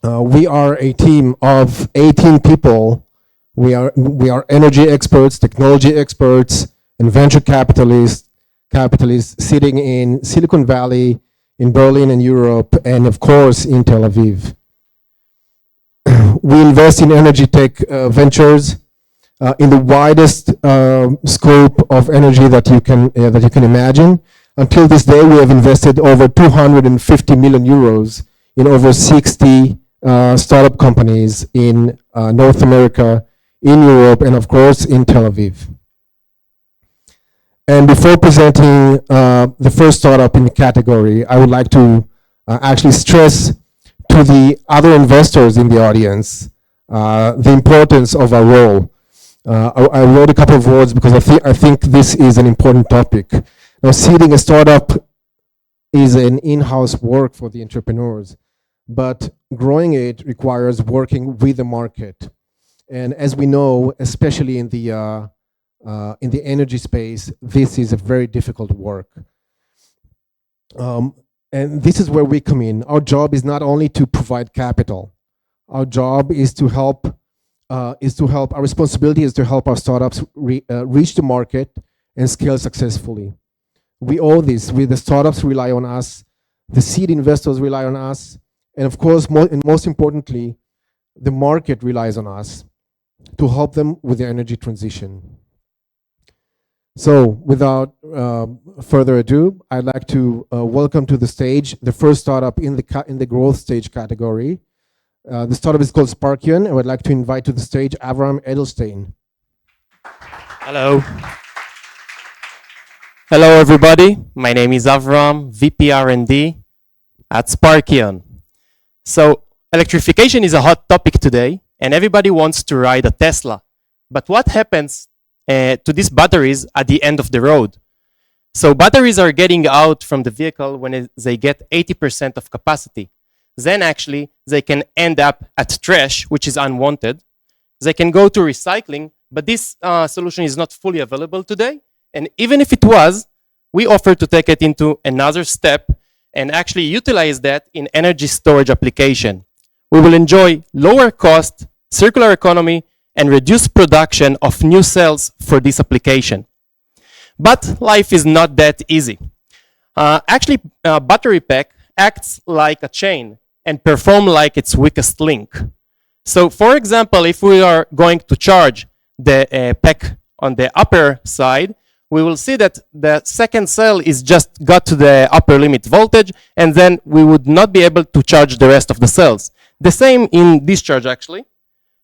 We are a team of 18 people. We are energy experts, technology experts, and venture capitalists capitalists sitting in Silicon Valley, in Berlin and Europe, and of course in Tel Aviv. We invest in Energytech ventures in the widest scope of energy that you can imagine. Until this day, we have invested over 250 million euros in over 60 startup companies in North America, in Europe, and of course in Tel Aviv. And before presenting the first startup in the category, I would like to actually stress to the other investors in the audience the importance of our role. I wrote a couple of words because I think this is an important topic. Now, seeding a startup is an in-house work for the entrepreneurs, but growing it requires working with the market. And as we know, especially in the energy space, this is a very difficult work. And this is where we come in. Our job is not only to provide capital. Our job is to help. Our responsibility is to help our startups reach the market and scale successfully. We owe this. The startups rely on us. The seed investors rely on us. And of course, most importantly, the market relies on us to help them with the energy transition. So without further ado, I'd like to welcome to the stage the first startup in the growth stage category. The startup is called Sparkion, and I would like to invite to the stage Avram Edelstein. Hello. Hello, everybody. My name is Avram, VP R&D at Sparkion. So electrification is a hot topic today, and everybody wants to ride a Tesla. But what happens to these batteries at the end of the road? So batteries are getting out from the vehicle when they get 80% of capacity. Then actually, they can end up at trash, which is unwanted. They can go to recycling, but this solution is not fully available today. And even if it was, we offer to take it into another step and actually utilize that in energy storage application. We will enjoy lower cost, circular economy, and reduce production of new cells for this application. But life is not that easy. Actually, a battery pack acts like a chain and perform like its weakest link. So for example, if we are going to charge the pack on the upper side, we will see that the second cell is just got to the upper limit voltage, and then we would not be able to charge the rest of the cells. The same in discharge, actually.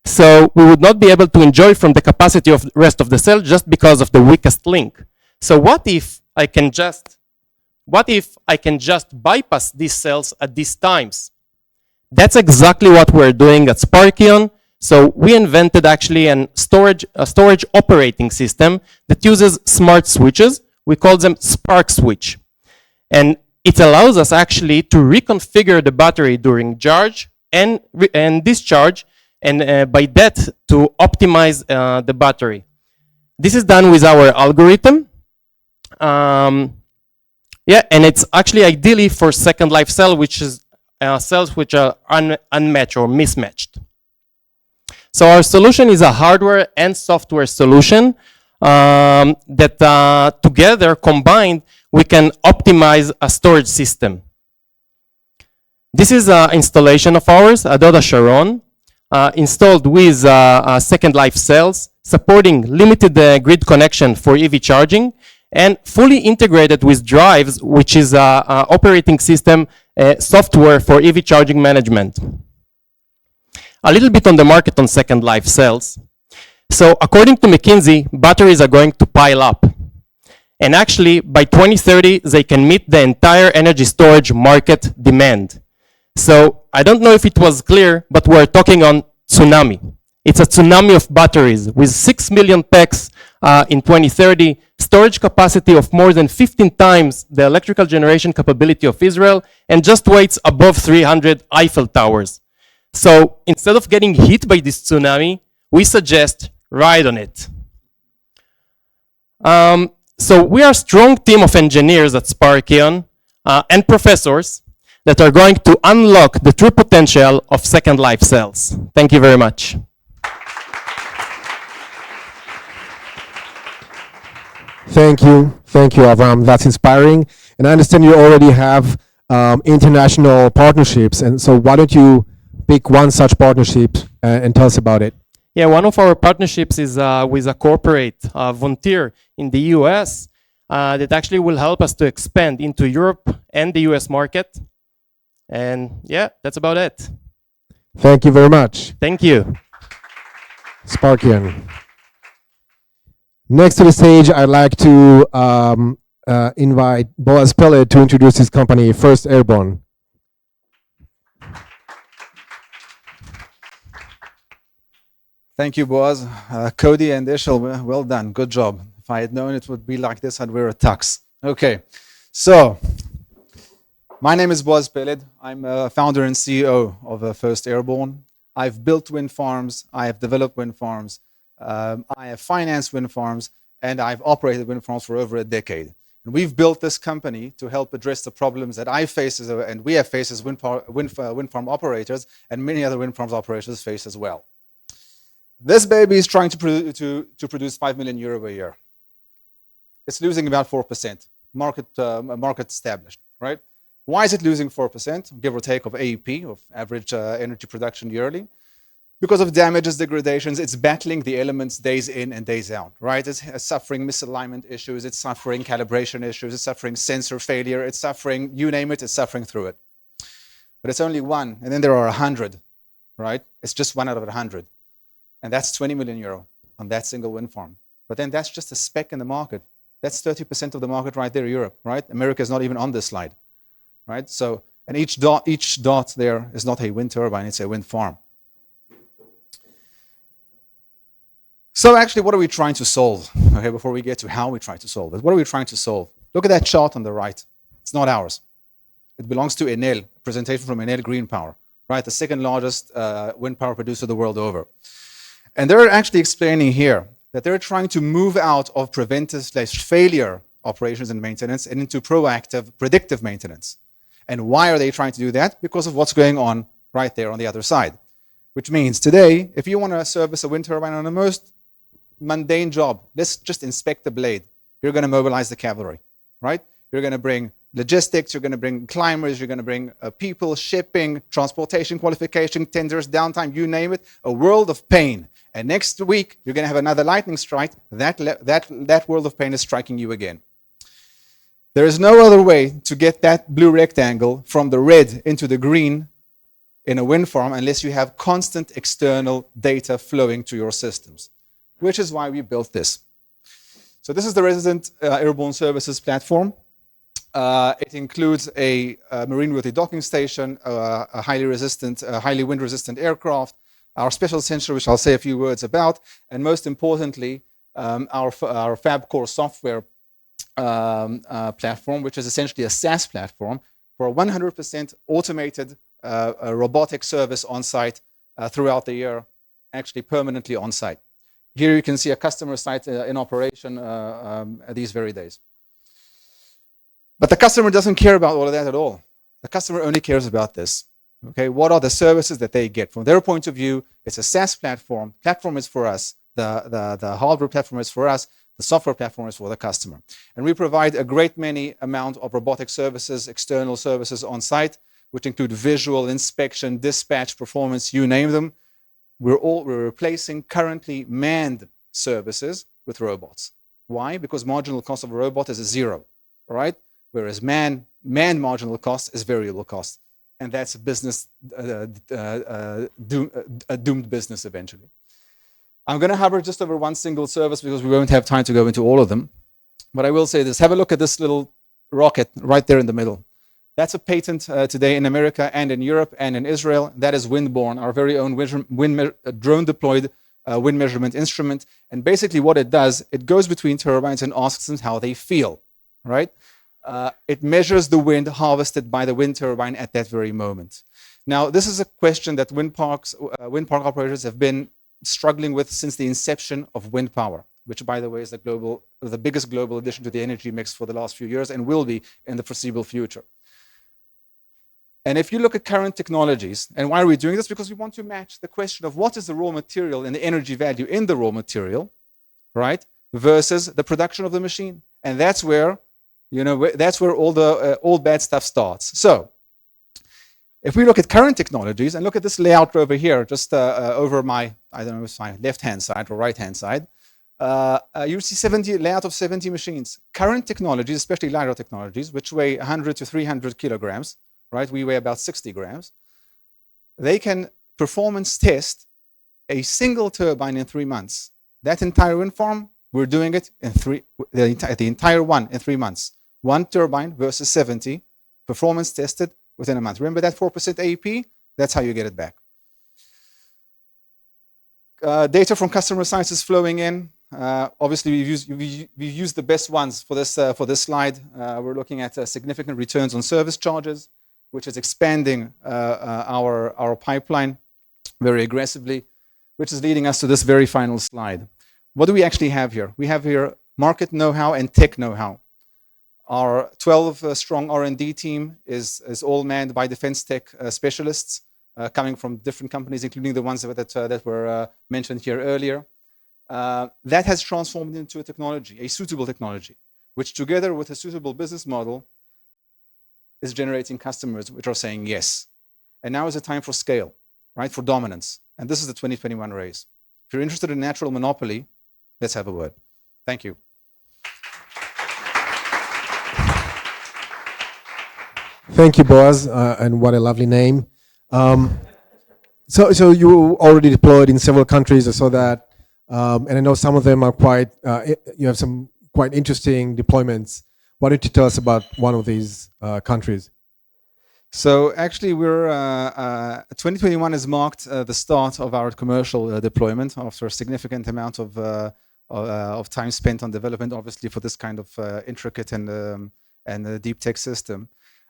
So we would not be able to enjoy from the capacity of the rest of the cell just because of the weakest link. So what if I can just bypass these cells at these times? That's exactly what we're doing at Sparkion. So we invented actually a storage operating system that uses smart switches. We call them Spark Switch. And it allows us actually to reconfigure the battery during charge and discharge, and by that to optimize the battery. This is done with our algorithm. And it's actually ideally for second life cell, which is cells which are unmatched or mismatched. So our solution is a hardware and software solution that together, combined, we can optimize a storage system. This is an installation of ours, Adoda Sharon, installed with second life cells, supporting limited grid connection for EV charging, and fully integrated with drives, which is an operating system software for EV charging management. A little bit on the market on second life cells. So according to McKinsey, batteries are going to pile up. And actually, by 2030, they can meet the entire energy storage market demand. So I don't know if it was clear, but we're talking on tsunami. It's a tsunami of batteries with 6 million packs in 2030, storage capacity of more than 15 times the electrical generation capability of Israel, and just weights above 300 Eiffel Towers. So instead of getting hit by this tsunami, we suggest ride on it. So we are a strong team of engineers at Sparkion and professors that are going to unlock the true potential of second life cells. Thank you very much. Thank you. Thank you, Avram. That's inspiring. And I understand you already have international partnerships. And so why don't you pick one such partnership and tell us about it? Yeah, one of our partnerships is with a corporate, Vontier, in the US, that actually will help us to expand into Europe and the US market. And yeah, that's about it. Thank you very much. Thank you. Sparkion. Next to the stage, I'd like to invite Boaz Peled to introduce his company, First Airborne. Thank you, Boaz. Cody and Ishel, well done. Good job. If I had known it would be like this, I'd wear a tux. Okay, so my name is Boaz Peled. I'm a founder and CEO of First Airborne. I've built wind farms. I have developed wind farms. I have financed wind farms, and I've operated wind farms for over a decade. And we've built this company to help address the problems that I face and we have faced as wind farm operators, and many other wind farms operators face as well. This baby is trying to produce 5 million euro a year. It's losing about 4%, market established, right? Why is it losing 4%, give or take, of AEP, of average energy production yearly? Because of damages, degradations, it's battling the elements days in and days out, right? It's suffering misalignment issues, it's suffering calibration issues, it's suffering sensor failure, it's suffering, you name it, it's suffering through it. But it's only one, and then there are 100, right? It's just one out of 100. And that's 20 million euro on that single wind farm. But then that's just a speck in the market. That's 30% of the market right there, Europe, right? America is not even on this slide, right? So, and each dot there is not a wind turbine, it's a wind farm. So actually, what are we trying to solve? Okay, before we get to how we try to solve it, what are we trying to solve? Look at that chart on the right. It's not ours. It belongs to Enel, a presentation from Enel Green Power, right? The second largest wind power producer the world over. And they're actually explaining here that they're trying to move out of preventive/failure operations and maintenance and into proactive, predictive maintenance. And why are they trying to do that? Because of what's going on right there on the other side. Which means today, if you want to service a wind turbine on the most mundane job, let's just inspect the blade. You're going to mobilize the cavalry, right? You're going to bring logistics, you're going to bring climbers, you're going to bring people, shipping, transportation, qualification, tenders, downtime, you name it, a world of pain. And next week, you're going to have another lightning strike. That world of pain is striking you again. There is no other way to get that blue rectangle from the red into the green in a wind farm unless you have constant external data flowing to your systems, which is why we built this. So this is the Resident Airborne Services platform. It includes a marine-worthy docking station, a highly wind-resistant aircraft, our special sensor, which I'll say a few words about, and most importantly, our FabCore software platform, which is essentially a SaaS platform for a 100% automated robotic service on site throughout the year, actually permanently on site. Here you can see a customer site in operation these very days. But the customer doesn't care about all of that at all. The customer only cares about this. Okay, what are the services that they get? From their point of view, it's a SaaS platform. Platform is for us. The hardware platform is for us. The software platform is for the customer. And we provide a great many amount of robotic services, external services on site, which include visual, inspection, dispatch, performance, you name them. We're replacing currently manned services with robots. Why? Because marginal cost of a robot is 0, right? Whereas manned marginal cost is variable cost. And that's a business, a doomed business eventually. I'm going to hover just over one single service because we won't have time to go into all of them. But I will say this, have a look at this little rocket right there in the middle. That's a patent today in America and in Europe and in Israel. That is Windborne, our very own drone-deployed wind measurement instrument. And basically what it does, it goes between turbines and asks them how they feel, right? It measures the wind harvested by the wind turbine at that very moment. Now, this is a question that wind park operators have been struggling with since the inception of wind power, which, by the way, is the biggest global addition to the energy mix for the last few years and will be in the foreseeable future. And if you look at current technologies, and why are we doing this? Because we want to match the question of what is the raw material and the energy value in the raw material, right, versus the production of the machine. And that's where, that's where all the all bad stuff starts. So if we look at current technologies and look at this layout over here, just over my, I don't know, it's my left-hand side or right-hand side, you see layout of 70 machines. Current technologies, especially LiDAR technologies, which weigh 100 to 300 kilograms, right? We weigh about 60 grams. They can performance test a single turbine in 3 months. That entire wind farm, we're doing it in the entire one in 3 months. One turbine versus 70, performance tested within a month. Remember that 4% AEP? That's how you get it back. Data from customer sites is flowing in. Obviously, we've used the best ones for this slide. We're looking at significant returns on service charges, which is expanding our pipeline very aggressively, which is leading us to this very final slide. What do we actually have here? We have here market know-how and tech know-how. Our 12-strong R&D team is all manned by defense tech specialists coming from different companies, including the ones that were mentioned here earlier. That has transformed into a technology, a suitable technology, which together with a suitable business model is generating customers which are saying yes. And now is the time for scale, right, for dominance. And this is the 2021 race. If you're interested in natural monopoly, let's have a word. Thank you. Thank you, Boaz, and what a lovely name. So you already deployed in several countries, I saw that, and I know some of them are quite, you have some quite interesting deployments. Why don't you tell us about one of these countries? So actually, 2021 has marked the start of our commercial deployment after a significant amount of time spent on development, obviously for this kind of intricate and deep tech system.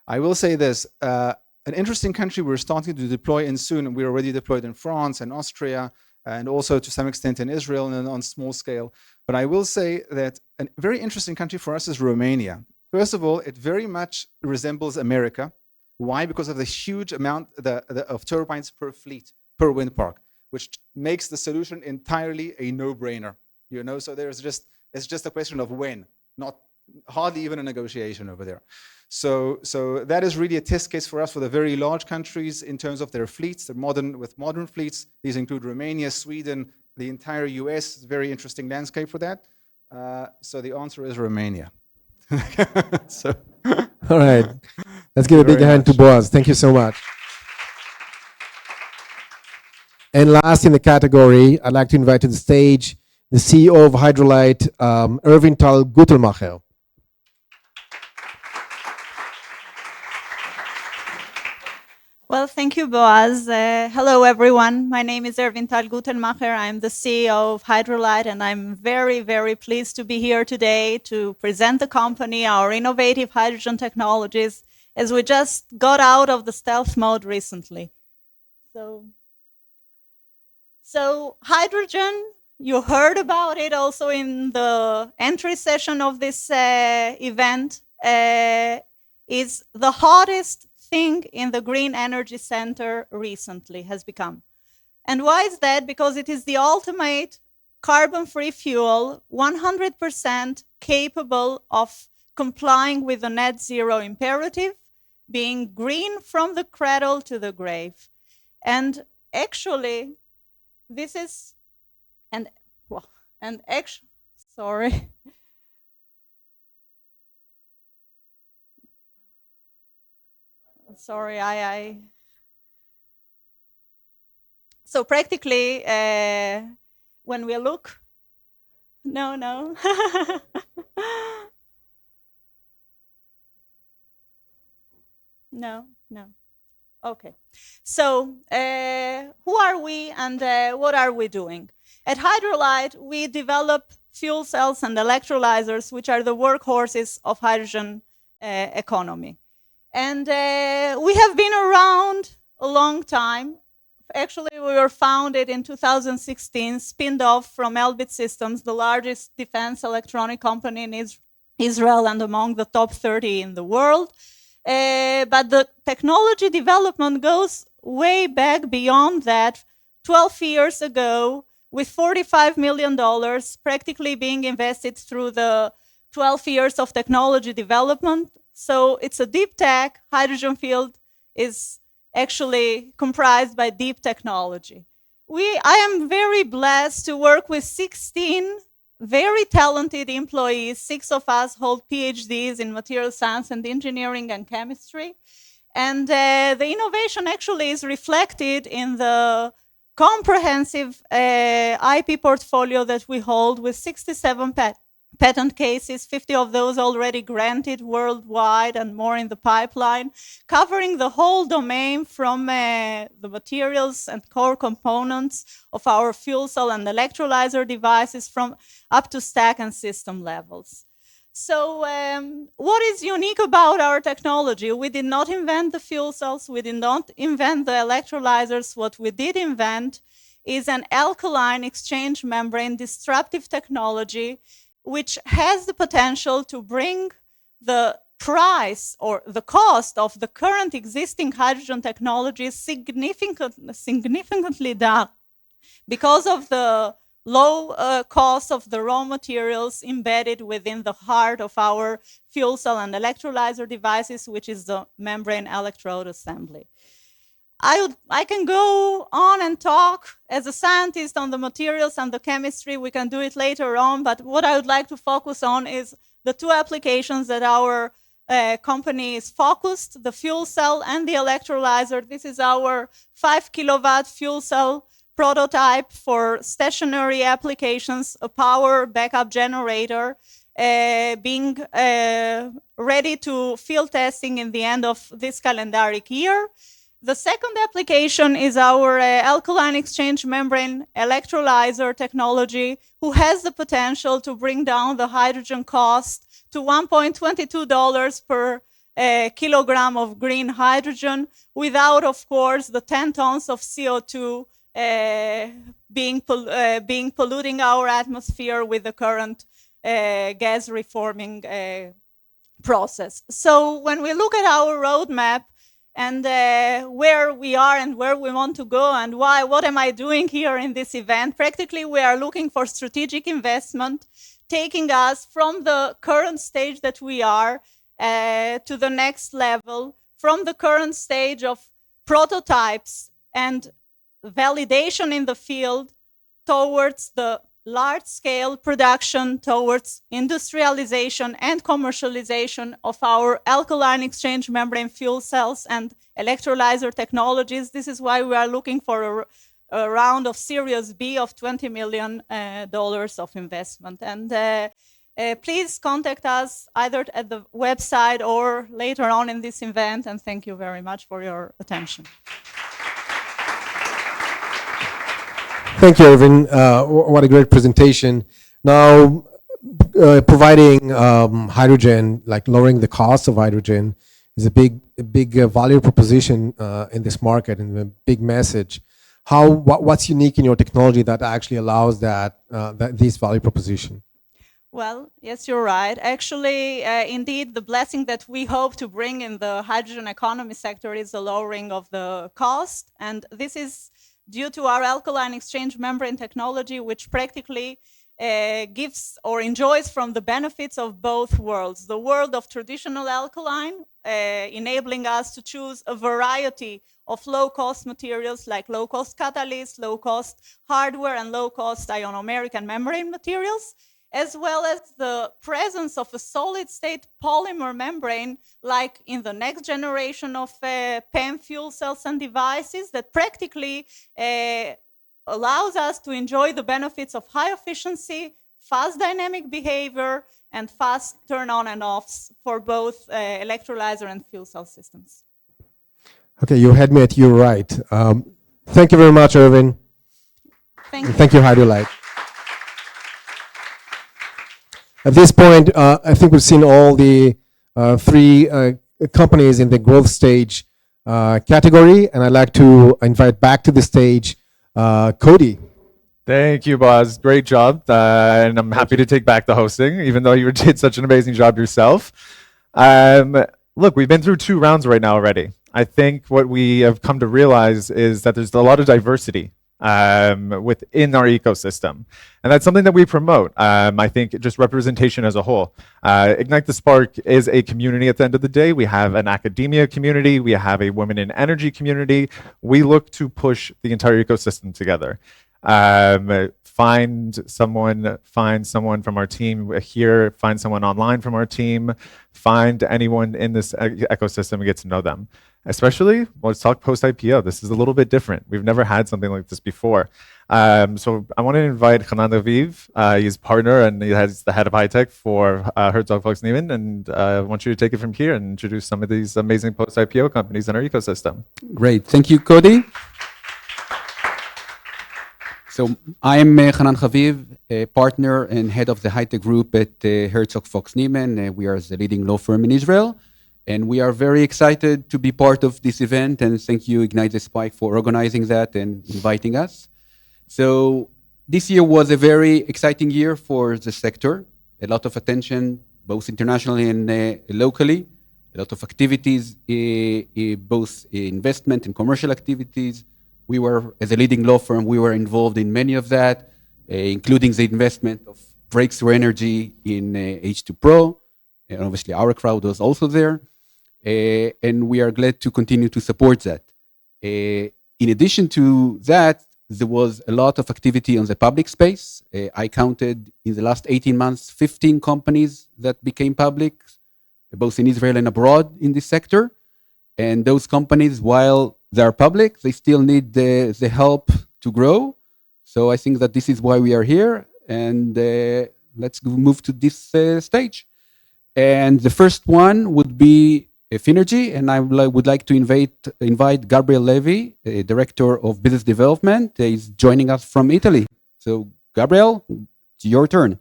I will say this, an interesting country we're starting to deploy in soon, and we're already deployed in France and Austria, and also to some extent in Israel and on small scale. But I will say that a very interesting country for us is Romania. First of all, it very much resembles America. Why? Because of the huge amount of turbines per fleet, per wind park, which makes the solution entirely a no-brainer. So it's just a question of when, not hardly even a negotiation over there. So that is really a test case for us for the very large countries in terms of their fleets, with modern fleets. These include Romania, Sweden, the entire US. It's a very interesting landscape for that. So the answer is Romania. All right. Let's give a big hand to Boaz. Thank you so much. And last in the category, I'd like to invite to the stage the CEO of Hydrolite, Erwin-Tal Gutelmacher. Well, thank you, Boaz. Hello, everyone. My name is Erwin-Tal Gutelmacher. I'm the CEO of Hydrolite, and I'm very, very pleased to be here today to present the company, our innovative hydrogen technologies, as we just got out of the stealth mode recently. So hydrogen, you heard about it also in the entry session of this event, is the hottest thing in the Green Energy Center recently has become. And why is that? Because it is the ultimate carbon-free fuel, 100% capable of complying with the net zero imperative, being green from the cradle to the grave. And actually, this is, sorry. Sorry, so practically, when we look, no. No. Okay. So who are we and what are we doing? At Hydrolite, we develop fuel cells and electrolyzers, which are the workhorses of hydrogen economy. And we have been around a long time. Actually, we were founded in 2016, spinned off from Elbit Systems, the largest defense electronic company in Israel and among the top 30 in the world. But the technology development goes way back beyond that. 12 years ago, with $45 million practically being invested through the 12 years of technology development. So it's a deep tech. Hydrogen field is actually comprised by deep technology. I am very blessed to work with 16 very talented employees. 6 of us hold PhDs in material science and engineering and chemistry. And the innovation actually is reflected in the comprehensive IP portfolio that we hold with 67 patent cases, 50 of those already granted worldwide and more in the pipeline, covering the whole domain from the materials and core components of our fuel cell and electrolyzer devices from up to stack and system levels. So what is unique about our technology? We did not invent the fuel cells. We did not invent the electrolyzers. What we did invent is an alkaline exchange membrane disruptive technology which has the potential to bring the price or the cost of the current existing hydrogen technologies significantly down because of the low cost of the raw materials embedded within the heart of our fuel cell and electrolyzer devices, which is the membrane electrode assembly. I can go on and talk as a scientist on the materials and the chemistry. We can do it later on, but what I would like to focus on is the 2 applications that our company is focused, the fuel cell and the electrolyzer. This is our 5 kilowatt fuel cell prototype for stationary applications, a power backup generator, being ready to field testing in the end of this calendaric year. The second application is our alkaline exchange membrane electrolyzer technology, who has the potential to bring down the hydrogen cost to $1.22 per kilogram of green hydrogen, without, of course, the 10 tons of CO2 being polluting our atmosphere with the current gas reforming process. So when we look at our roadmap, and where we are and where we want to go and why, what am I doing here in this event? Practically, we are looking for strategic investment, taking us from the current stage that we are to the next level, from the current stage of prototypes and validation in the field towards the large-scale production, towards industrialization and commercialization of our alkaline exchange membrane fuel cells and electrolyzer technologies. This is why we are looking for a round of Series B of $20 million of investment. And please contact us either at the website or later on in this event, and thank you very much for your attention. Thank you, Irvin. What a great presentation. Now, providing hydrogen, like lowering the cost of hydrogen, is a big value proposition in this market and a big message. What's unique in your technology that actually allows this value proposition? Well, yes, you're right. Actually, indeed, the blessing that we hope to bring in the hydrogen economy sector is the lowering of the cost, and this is due to our alkaline exchange membrane technology, which practically gives or enjoys from the benefits of both worlds. The world of traditional alkaline, enabling us to choose a variety of low-cost materials like low-cost catalysts, low-cost hardware, and low-cost ionomeric and membrane materials, as well as the presence of a solid-state polymer membrane, like in the next generation of PEM fuel cells and devices, that practically allows us to enjoy the benefits of high efficiency, fast dynamic behavior, and fast turn on and offs for both electrolyzer and fuel cell systems. Okay, you had me at you're right. Thank you very much, Irvin. Thank you, Hydrolite. At this point, I think we've seen all the 3 companies in the growth stage category, and I'd like to invite back to the stage Cody. Thank you, Boz. Great job. And I'm happy to take back the hosting, even though you did such an amazing job yourself. Look, we've been through 2 rounds right now already. I think what we have come to realize is that there's a lot of diversity within our ecosystem. And that's something that we promote. I think just representation as a whole. Ignite the Spark is a community at the end of the day. We have an academia community. We have a women in energy community. We look to push the entire ecosystem together. Find someone from our team here, find someone online from our team, find anyone in this ecosystem and get to know them. Especially, let's talk post-IPO. This is a little bit different. We've never had something like this before. So I want to invite Hanan Aviv. He's partner and he's the head of high tech for Herzog Fox Neeman. And I want you to take it from here and introduce some of these amazing post-IPO companies in our ecosystem. Great. Thank you, Cody. So I'm Hanan Haviv, a partner and head of the high-tech group at Herzog Fox Neeman. We are the leading law firm in Israel. And we are very excited to be part of this event. And thank you, Ignite the Spike, for organizing that and inviting us. So this year was a very exciting year for the sector. A lot of attention, both internationally and locally. A lot of activities, both investment and commercial activities. We were, as a leading law firm, we were involved in many of that, including the investment of Breakthrough Energy in H2 Pro. And obviously, OurCrowd was also there. And we are glad to continue to support that. In addition to that, there was a lot of activity on the public space. I counted in the last 18 months, 15 companies that became public, both in Israel and abroad in this sector. And those companies, while they are public, they still need the help to grow. So I think that this is why we are here. And let's move to this stage. And the first one would be Finergy, and I would like to invite Gabriel Levy, Director of Business Development. He's joining us from Italy. So, Gabriel, it's your turn.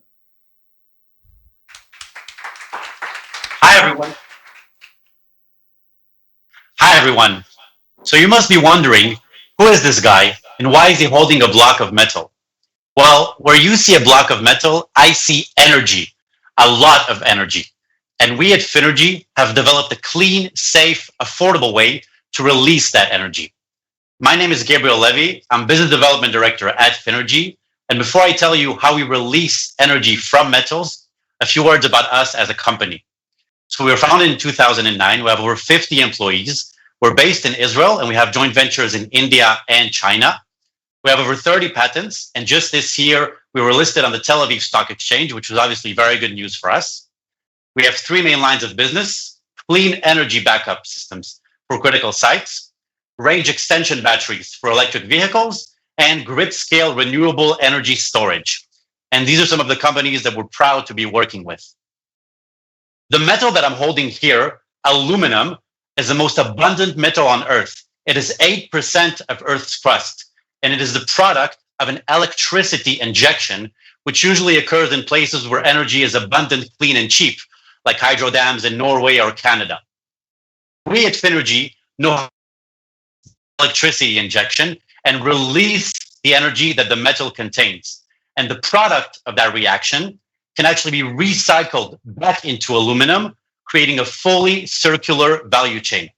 Hi, everyone. So you must be wondering, who is this guy, and why is he holding a block of metal? Well, where you see a block of metal, I see energy, a lot of energy. And we at Finergy have developed a clean, safe, affordable way to release that energy. My name is Gabriel Levy. I'm Business Development Director at Finergy. And before I tell you how we release energy from metals, a few words about us as a company. So we were founded in 2009. We have over 50 employees. We're based in Israel, and we have joint ventures in India and China. We have over 30 patents. And just this year, we were listed on the Tel Aviv Stock Exchange, which was obviously very good news for us. We have three main lines of business: clean energy backup systems for critical sites, range extension batteries for electric vehicles, and grid scale renewable energy storage. And these are some of the companies that we're proud to be working with. The metal that I'm holding here, aluminum, is the most abundant metal on Earth. It is 8% of Earth's crust, and it is the product of an electricity injection, which usually occurs in places where energy is abundant, clean, and cheap, like hydro dams in Norway or Canada. We at Finergy know electricity injection and release the energy that the metal contains. And the product of that reaction can actually be recycled back into aluminum, creating a fully circular value chain.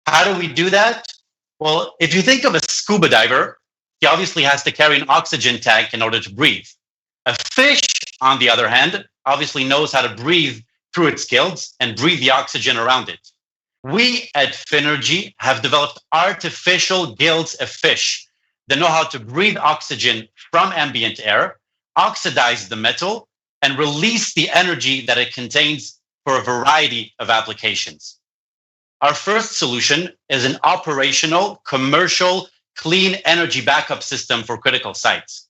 How do we do that? Well, if you think of a scuba diver, he obviously has to carry an oxygen tank in order to breathe. A fish, on the other hand, obviously knows how to breathe through its gills and breathe the oxygen around it. We at Finergy have developed artificial gills of fish that know how to breathe oxygen from ambient air, oxidize the metal, and release the energy that it contains for a variety of applications. Our first solution is an operational, commercial, clean energy backup system for critical sites.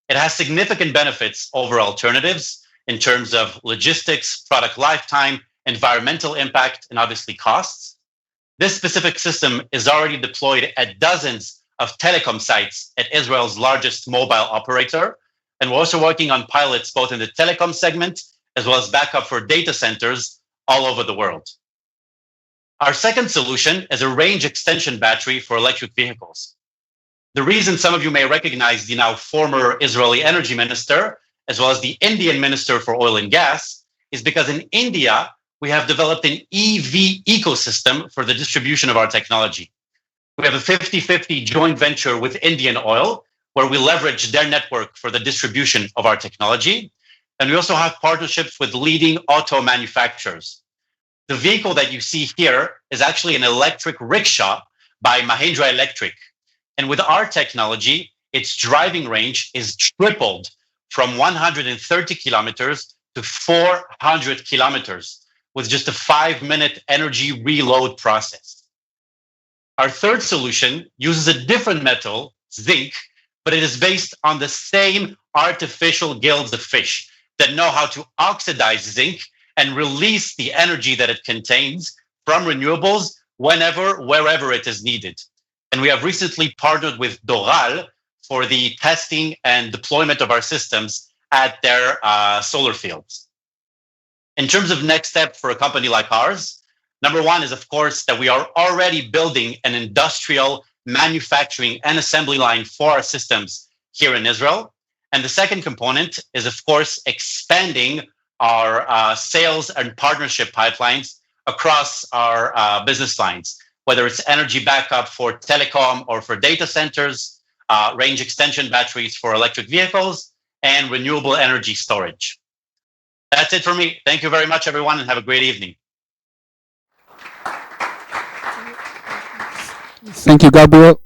It has significant benefits over alternatives in terms of logistics, product lifetime, environmental impact, and obviously costs. This specific system is already deployed at dozens of telecom sites at Israel's largest mobile operator. And we're also working on pilots both in the telecom segment as well as backup for data centers all over the world. Our second solution is a range extension battery for electric vehicles. The reason some of you may recognize the now former Israeli energy minister, as well as the Indian Minister for Oil and Gas, is because in India, we have developed an EV ecosystem for the distribution of our technology. We have a 50-50 joint venture with Indian Oil, where we leverage their network for the distribution of our technology. And we also have partnerships with leading auto manufacturers. The vehicle that you see here is actually an electric rickshaw by Mahindra Electric. And with our technology, its driving range is tripled from 130 kilometers to 400 kilometers with just a 5-minute energy reload process. Our third solution uses a different metal, zinc, but it is based on the same artificial gills of fish that know how to oxidize zinc and release the energy that it contains from renewables whenever, wherever it is needed. And we have recently partnered with Doral for the testing and deployment of our systems at their solar fields. In terms of next step for a company like ours, number one is, of course, that we are already building an industrial manufacturing and assembly line for our systems here in Israel. And the second component is, of course, expanding our sales and partnership pipelines across our business lines, whether it's energy backup for telecom or for data centers, range extension batteries for electric vehicles, and renewable energy storage. That's it for me. Thank you very much, everyone, and have a great evening. Thank you, Gabriel.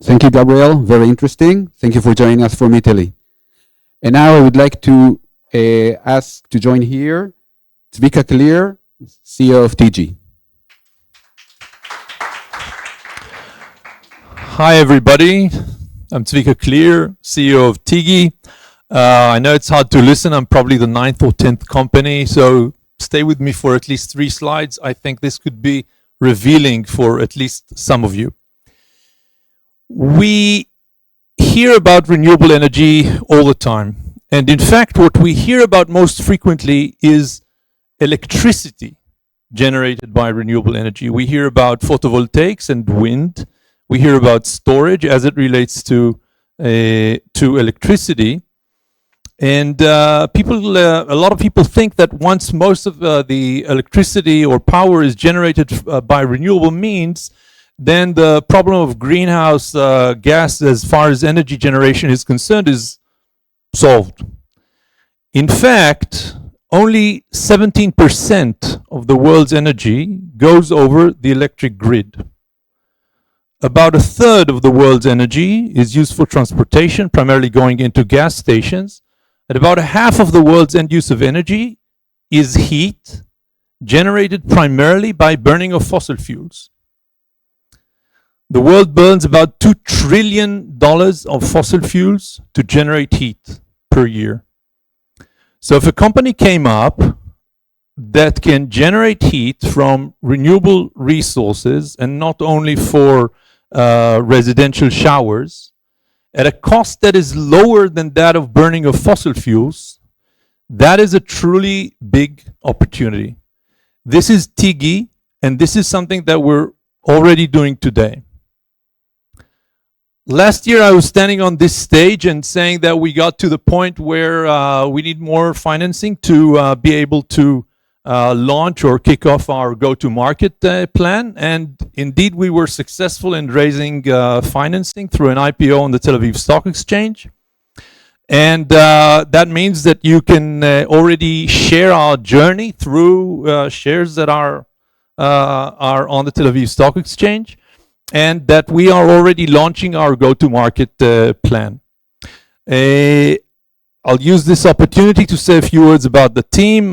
Thank you, Gabriel. Very interesting. Thank you for joining us from Italy. And now I would like to ask to join here Zvika Clear, CEO of TG. Hi, everybody. I'm Zvika Clear, CEO of TG. I know it's hard to listen. I'm probably the 9th or 10th company, so stay with me for at least 3 slides. I think this could be revealing for at least some of you. We hear about renewable energy all the time. And in fact, what we hear about most frequently is electricity generated by renewable energy. We hear about photovoltaics and wind. We hear about storage as it relates to electricity. And a lot of people think that once most of the electricity or power is generated by renewable means, then the problem of greenhouse gas as far as energy generation is concerned is solved. In fact, only 17% of the world's energy goes over the electric grid. About 1/3 of the world's energy is used for transportation, primarily going into gas stations. And about 1/2 of the world's end use of energy is heat, generated primarily by burning of fossil fuels. The world burns about $2 trillion of fossil fuels to generate heat per year. So if a company came up that can generate heat from renewable resources, and not only for residential showers, at a cost that is lower than that of burning of fossil fuels, that is a truly big opportunity. This is TG, and this is something that we're already doing today. Last year, I was standing on this stage and saying that we got to the point where we need more financing to be able to launch or kick off our go-to-market plan. And indeed, we were successful in raising financing through an IPO on the Tel Aviv Stock Exchange. And that means that you can already share our journey through shares that are on the Tel Aviv Stock Exchange, and that we are already launching our go-to-market plan. I'll use this opportunity to say a few words about the team.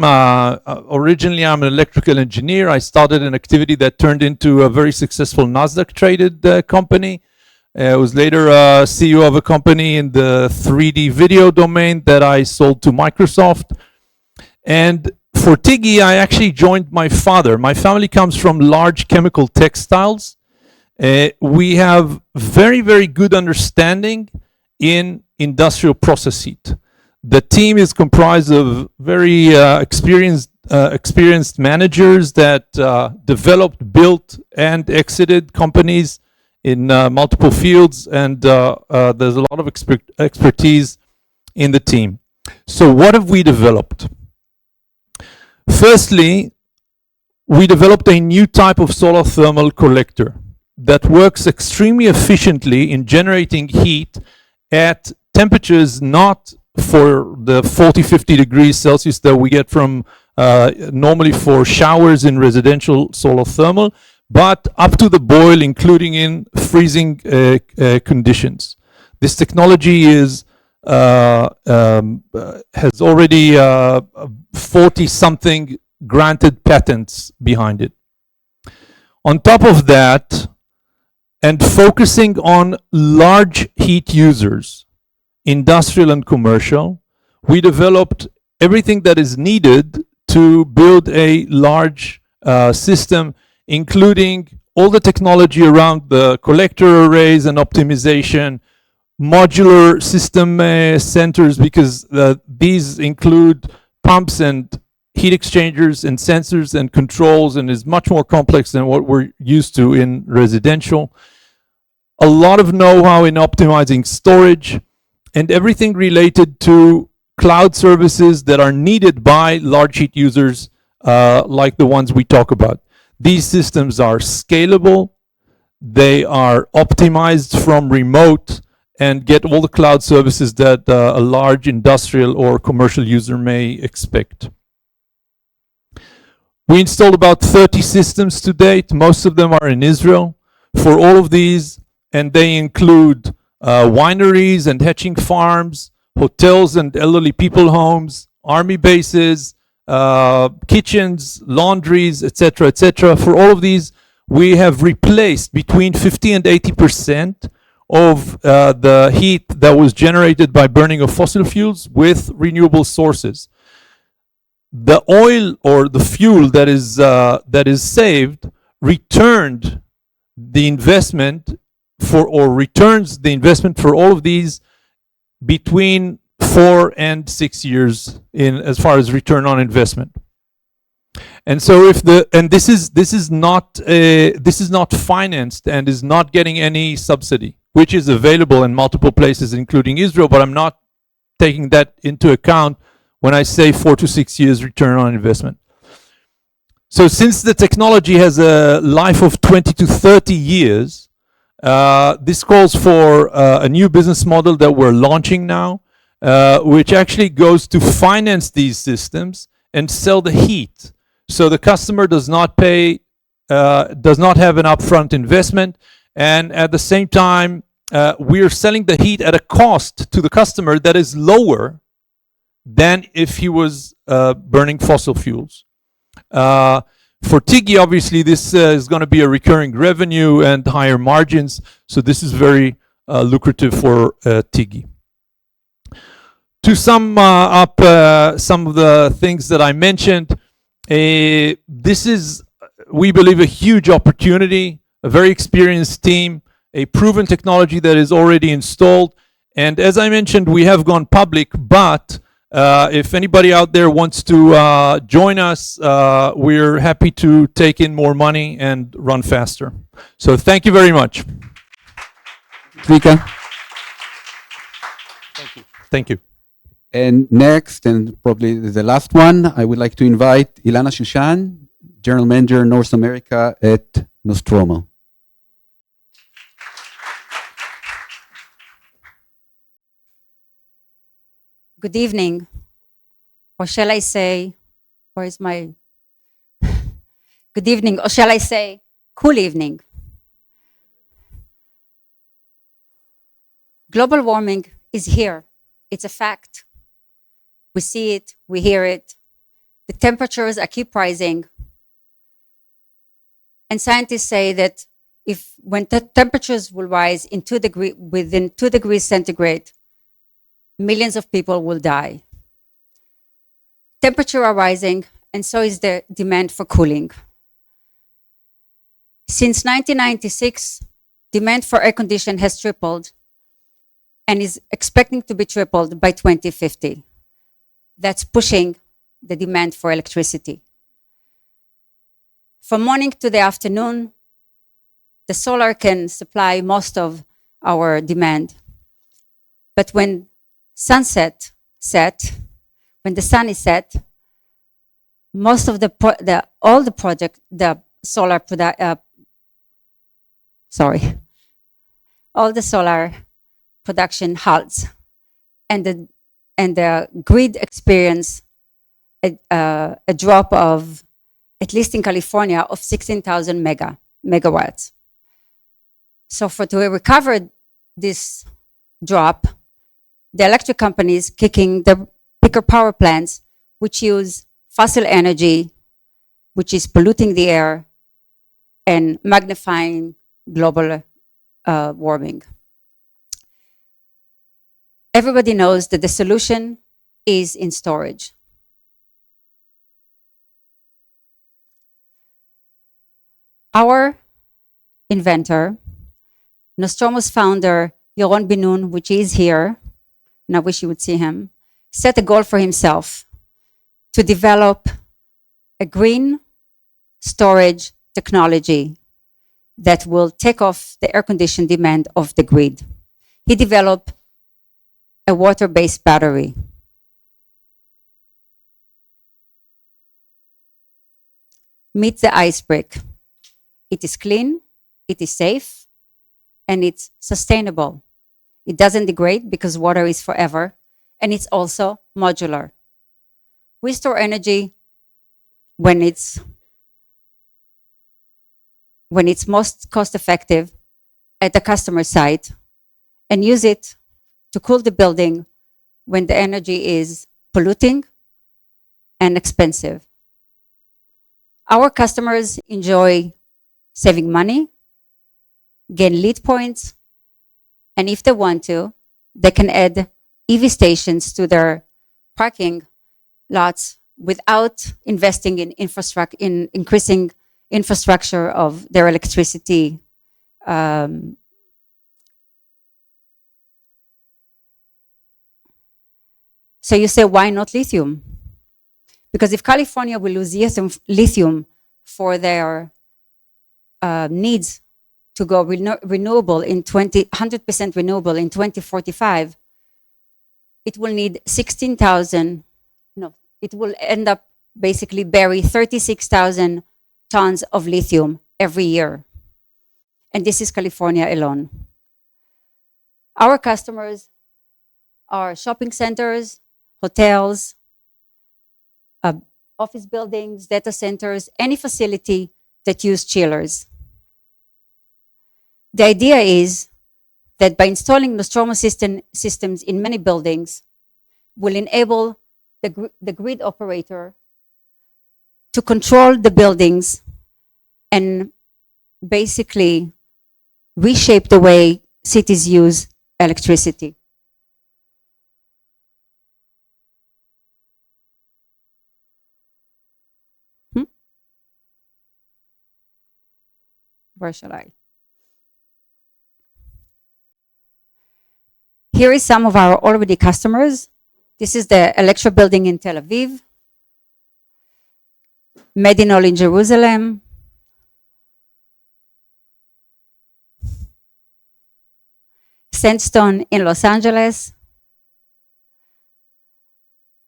Originally, I'm an electrical engineer. I started an activity that turned into a very successful NASDAQ-traded company. I was later CEO of a company in the 3D video domain that I sold to Microsoft. And for TG, I actually joined my father. My family comes from large chemical textiles. We have very, very good understanding in industrial process heat. The team is comprised of very experienced managers that developed, built, and exited companies in multiple fields, and there's a lot of expertise in the team. So what have we developed? Firstly, we developed a new type of solar thermal collector that works extremely efficiently in generating heat at temperatures not for the 40, 50 degrees Celsius that we get from normally for showers in residential solar thermal, but up to the boil, including in freezing conditions. This technology is has already 40-something granted patents behind it. On top of that, and focusing on large heat users, industrial and commercial, we developed everything that is needed to build a large system, including all the technology around the collector arrays and optimization, modular system centers, because these include pumps and heat exchangers and sensors and controls, and is much more complex than what we're used to in residential. A lot of know-how in optimizing storage and everything related to cloud services that are needed by large heat users like the ones we talk about. These systems are scalable, they are optimized from remote, and get all the cloud services that a large industrial or commercial user may expect. We installed about 30 systems to date. Most of them are in Israel. For all of these, and they include wineries and hatching farms, hotels and elderly people homes, army bases, kitchens, laundries, etc., etc. For all of these, we have replaced between 50 and 80% of the heat that was generated by burning of fossil fuels with renewable sources. The oil or the fuel that is saved returned the investment for, or returns the investment for all of these between 4 and 6 years in as far as return on investment. And so if this is not financed and is not getting any subsidy, which is available in multiple places, including Israel, but I'm not taking that into account when I say 4 to 6 years return on investment. So since the technology has a life of 20 to 30 years, this calls for a new business model that we're launching now, which actually goes to finance these systems and sell the heat. So the customer does not pay, does not have an upfront investment, and at the same time, we are selling the heat at a cost to the customer that is lower than if he was burning fossil fuels. For Tigi, obviously, this is going to be a recurring revenue and higher margins, so this is very lucrative for Tigi. To sum up some of the things that I mentioned, this is, we believe, a huge opportunity, a very experienced team, a proven technology that is already installed, and as I mentioned, we have gone public, but if anybody out there wants to join us, we're happy to take in more money and run faster. So thank you very much. Vika. Thank you. Thank you. And next, and probably the last one, I would like to invite Ilana Shushan, General Manager North America at Nostromo. Good evening, or shall I say, where is my, good evening, or shall I say, cool evening. Global warming is here. It's a fact. We see it, we hear it. The temperatures keep rising. And scientists say that when the temperatures will rise in within 2 degrees centigrade, millions of people will die. Temperatures are rising, and so is the demand for cooling. Since 1996, demand for air conditioning has tripled and is expecting to be tripled by 2050. That's pushing the demand for electricity. From morning to the afternoon, the solar can supply most of our demand. But when sunset set, when the sun is set, most of the solar sorry, all the solar production halts, and the grid experience a drop of, at least in California, of 16,000 megawatts. So to recover this drop, the electric companies kicking the bigger power plants, which use fossil energy, which is polluting the air and magnifying global warming. Everybody knows that the solution is in storage. Our inventor, Nostromo's founder, Yaron Ben-Nun, which is here, and I wish you would see him, set a goal for himself to develop a green storage technology that will take off the air-conditioned demand of the grid. He developed a water-based battery. Meet the ice brick. It is clean, it is safe, and it's sustainable. It doesn't degrade because water is forever, and it's also modular. We store energy when it's most cost effective at the customer site, and use it to cool the building when the energy is polluting and expensive. Our customers enjoy saving money, gain lead points, and if they want to, they can add EV stations to their parking lots without investing in increasing infrastructure of their electricity. So you say, why not lithium? Because if California will lose lithium for their needs to go renewable in 100% renewable in 2045, it will need 16,000, no, it will end up basically bury 36,000 tons of lithium every year. And this is California alone. Our customers are shopping centers, hotels, office buildings, data centers, any facility that use chillers. The idea is that by installing Nostromo systems in many buildings will enable the grid operator to control the buildings and basically reshape the way cities use electricity. Where shall I? Here is some of our already customers. This is the Electro building in Tel Aviv, Medinol in Jerusalem, Sandstone in Los Angeles,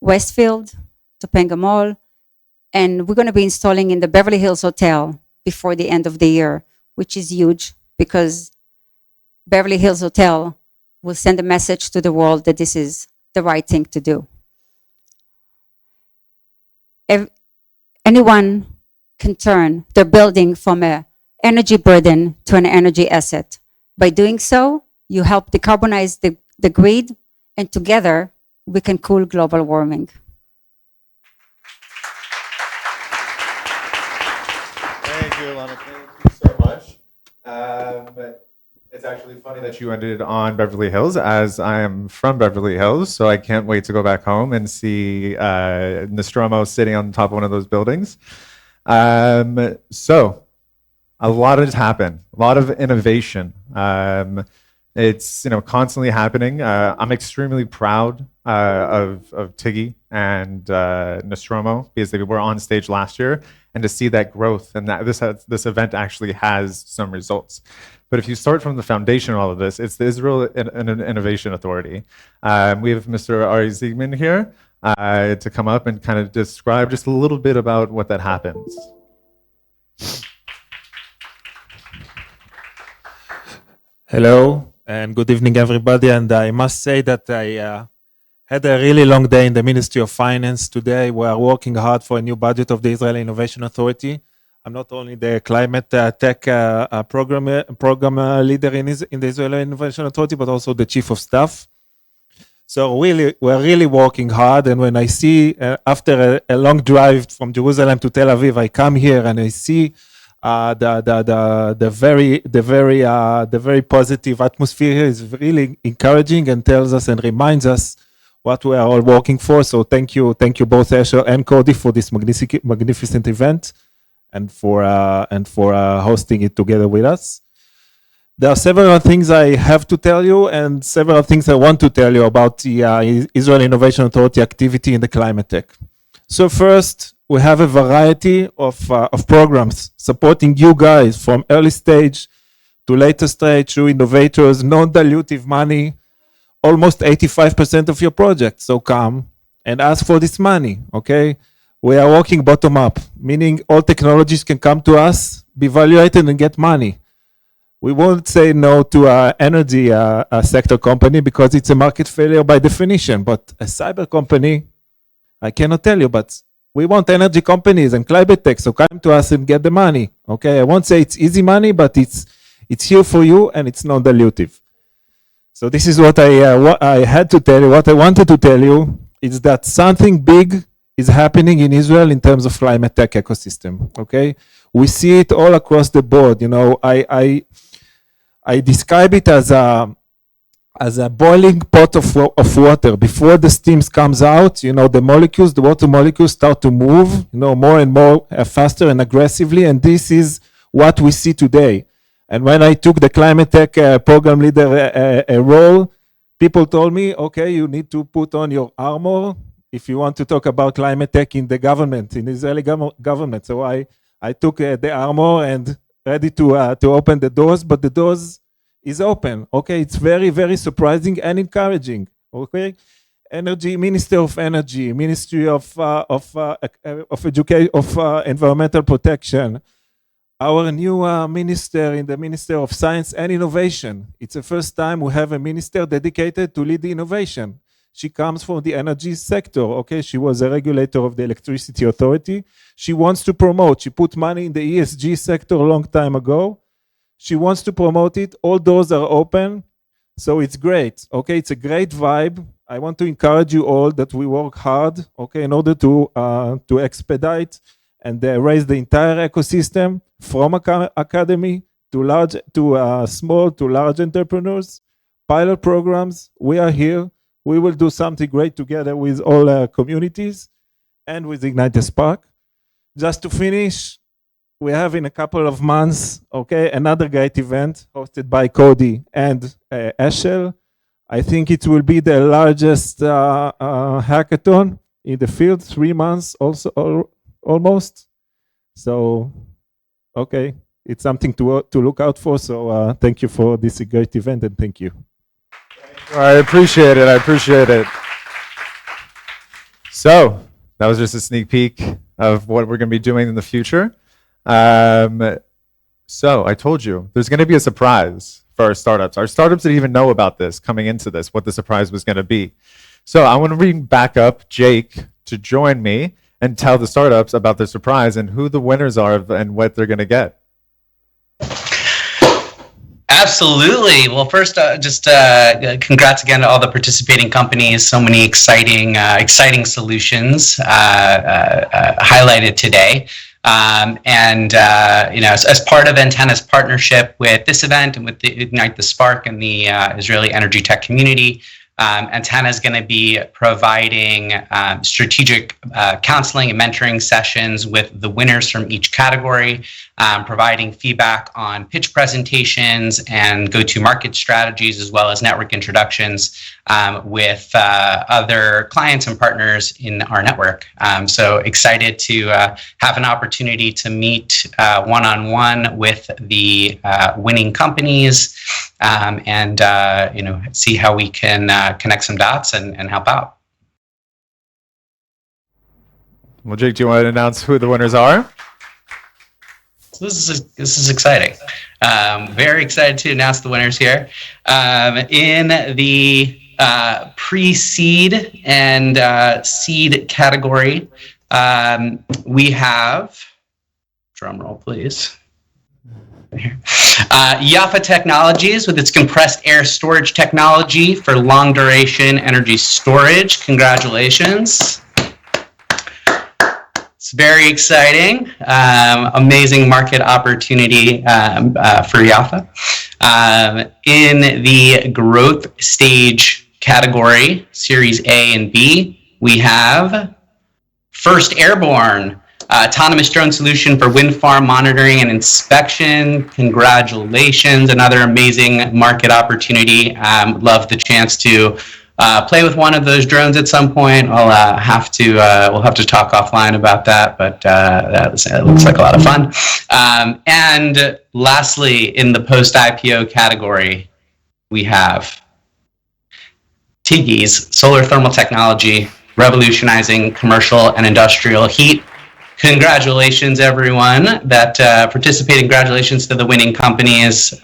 Westfield, Topanga Mall, and we're going to be installing in the Beverly Hills Hotel before the end of the year, which is huge because Beverly Hills Hotel will send a message to the world that this is the right thing to do. Anyone can turn their building from an energy burden to an energy asset. By doing so, you help decarbonize the grid, and together we can cool global warming. Thank you, Ilana. Thank you so much. It's actually funny that you ended on Beverly Hills, as I am from Beverly Hills, so I can't wait to go back home and see Nostromo sitting on top of one of those buildings. So, a lot has happened, a lot of innovation. It's constantly happening. I'm extremely proud of Tiggy and Nostromo because they were on stage last year, and to see that growth and that this event actually has some results. But if you start from the foundation of all of this, it's the Israel Innovation Authority. We have Mr. Ari Ziegman here to come up and kind of describe just a little bit about what that happens. Hello and good evening, everybody. And I must say that I had a really long day in the Ministry of Finance today. We are working hard for a new budget of the Israeli Innovation Authority. I'm not only the climate tech program leader in the Israeli Innovation Authority, but also the chief of staff. So really, we're really working hard. And when I see, after a long drive from Jerusalem to Tel Aviv, I come here and I see the very positive atmosphere here is really encouraging and tells us and reminds us what we are all working for. So thank you both Asher and Cody for this magnificent event and for hosting it together with us. There are several things I have to tell you and several things I want to tell you about the Israel Innovation Authority activity in the climate tech. So first, we have a variety of programs supporting you guys from early stage to later stage through innovators, non-dilutive money, almost 85% of your project. So come and ask for this money, okay? We are working bottom up, meaning all technologies can come to us, be evaluated and get money. We won't say no to an energy sector company because it's a market failure by definition, but a cyber company, I cannot tell you, but we want energy companies and climate tech, so come to us and get the money, okay? I won't say it's easy money, but it's here for you and it's non-dilutive. So this is what I had to tell you. What I wanted to tell you is that something big is happening in Israel in terms of climate tech ecosystem, okay? We see it all across the board. You know, I describe it as a boiling pot of water. Before the steam comes out, you know, the water molecules start to move, you know, more and more faster and aggressively, and this is what we see today. And when I took the climate tech program leader role, people told me, okay, you need to put on your armor if you want to talk about climate tech in the government, in the Israeli government. So I took the armor and ready to open the doors, but the doors is open. Okay, it's very, very surprising and encouraging. Okay, Minister of Energy, Ministry of Education, of Environmental Protection, our new minister in the Minister of Science and Innovation. It's the first time we have a minister dedicated to lead the innovation. She comes from the energy sector. Okay, she was a regulator of the Electricity Authority. She wants to promote. She put money in the ESG sector a long time ago. She wants to promote it. All doors are open. So it's great. Okay, it's a great vibe. I want to encourage you all that we work hard, okay, in order to expedite and raise the entire ecosystem from academy to small to large entrepreneurs, pilot programs. We are here. We will do something great together with all communities and with Ignite the Spark. Just to finish, we have in a couple of months, okay, another great event hosted by Cody and Eshel. I think it will be the largest hackathon in the field, 3 months also almost. So, okay, it's something to look out for. So thank you for this great event and thank you. I appreciate it. I appreciate it. So that was just a sneak peek of what we're going to be doing in the future. So I told you there's going to be a surprise for our startups. Our startups didn't even know about this coming into this, what the surprise was going to be. So I want to bring back up Jake to join me and tell the startups about the surprise and who the winners are and what they're going to get. Absolutely. Well, first, just congrats again to all the participating companies. So many exciting solutions highlighted today. You know, as part of Antenna's partnership with this event and with the Ignite the Spark and the Israeli Energytech community, Antenna is going to be providing strategic counseling and mentoring sessions with the winners from each category, providing feedback on pitch presentations and go-to-market strategies, as well as network introductions with other clients and partners in our network. So excited to have an opportunity to meet one-on-one with the winning companies and you know, see how we can connect some dots and help out. Well, Jake, do you want to announce who the winners are? So this is exciting. Very excited to announce the winners here. In the pre-seed and seed category, we have, drum roll please. Yafa Technologies with its compressed air storage technology for long duration energy storage. Congratulations. It's very exciting, amazing market opportunity for Yafa. In the growth stage category, Series A and B, we have first Airborne, autonomous drone solution for wind farm monitoring and inspection. Congratulations, another amazing market opportunity. Love the chance to play with one of those drones at some point. We'll have to talk offline about that, but that looks like a lot of fun. And lastly, in the post-IPO category, we have Tiggy's solar thermal technology, revolutionizing commercial and industrial heat. Congratulations, everyone that participated. Congratulations to the winning companies.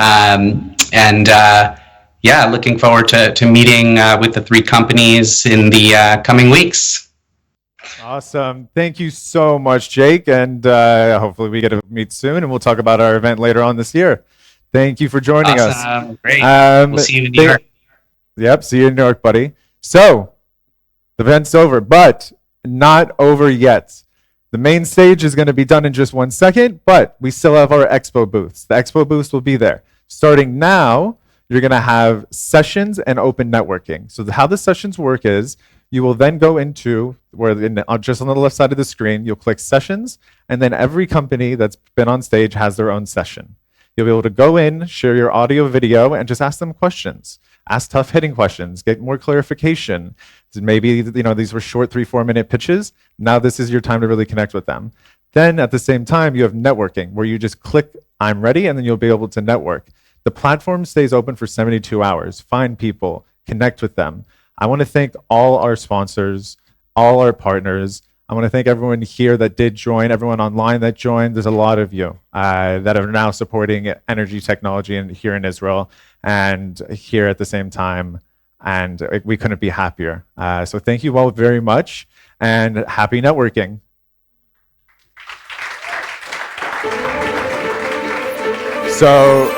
Yeah, looking forward to meeting with the three companies in the coming weeks. Awesome. Thank you so much, Jake. And hopefully we get to meet soon and we'll talk about our event later on this year. Thank you for joining us. Great. We'll see you in New York. Yep, see you in New York, buddy. So, the event's over, but not over yet. The main stage is going to be done in just 1 second, but we still have our expo booths. The expo booths will be there. Starting now, you're going to have sessions and open networking. So how the sessions work is you will then go into just on the left side of the screen, you'll click sessions, and then every company that's been on stage has their own session. You'll be able to go in, share your audio, video, and just ask them questions. Ask tough hitting questions, get more clarification. Maybe, these were short 3-4 minute pitches. Now this is your time to really connect with them. Then at the same time, you have networking where you just click I'm ready, and then you'll be able to network. The platform stays open for 72 hours. Find people, connect with them. I want to thank all our sponsors, all our partners. I want to thank everyone here that did join, everyone online that joined. There's a lot of you that are now supporting energy technology here in Israel and here at the same time. And we couldn't be happier. So thank you all very much and happy networking. So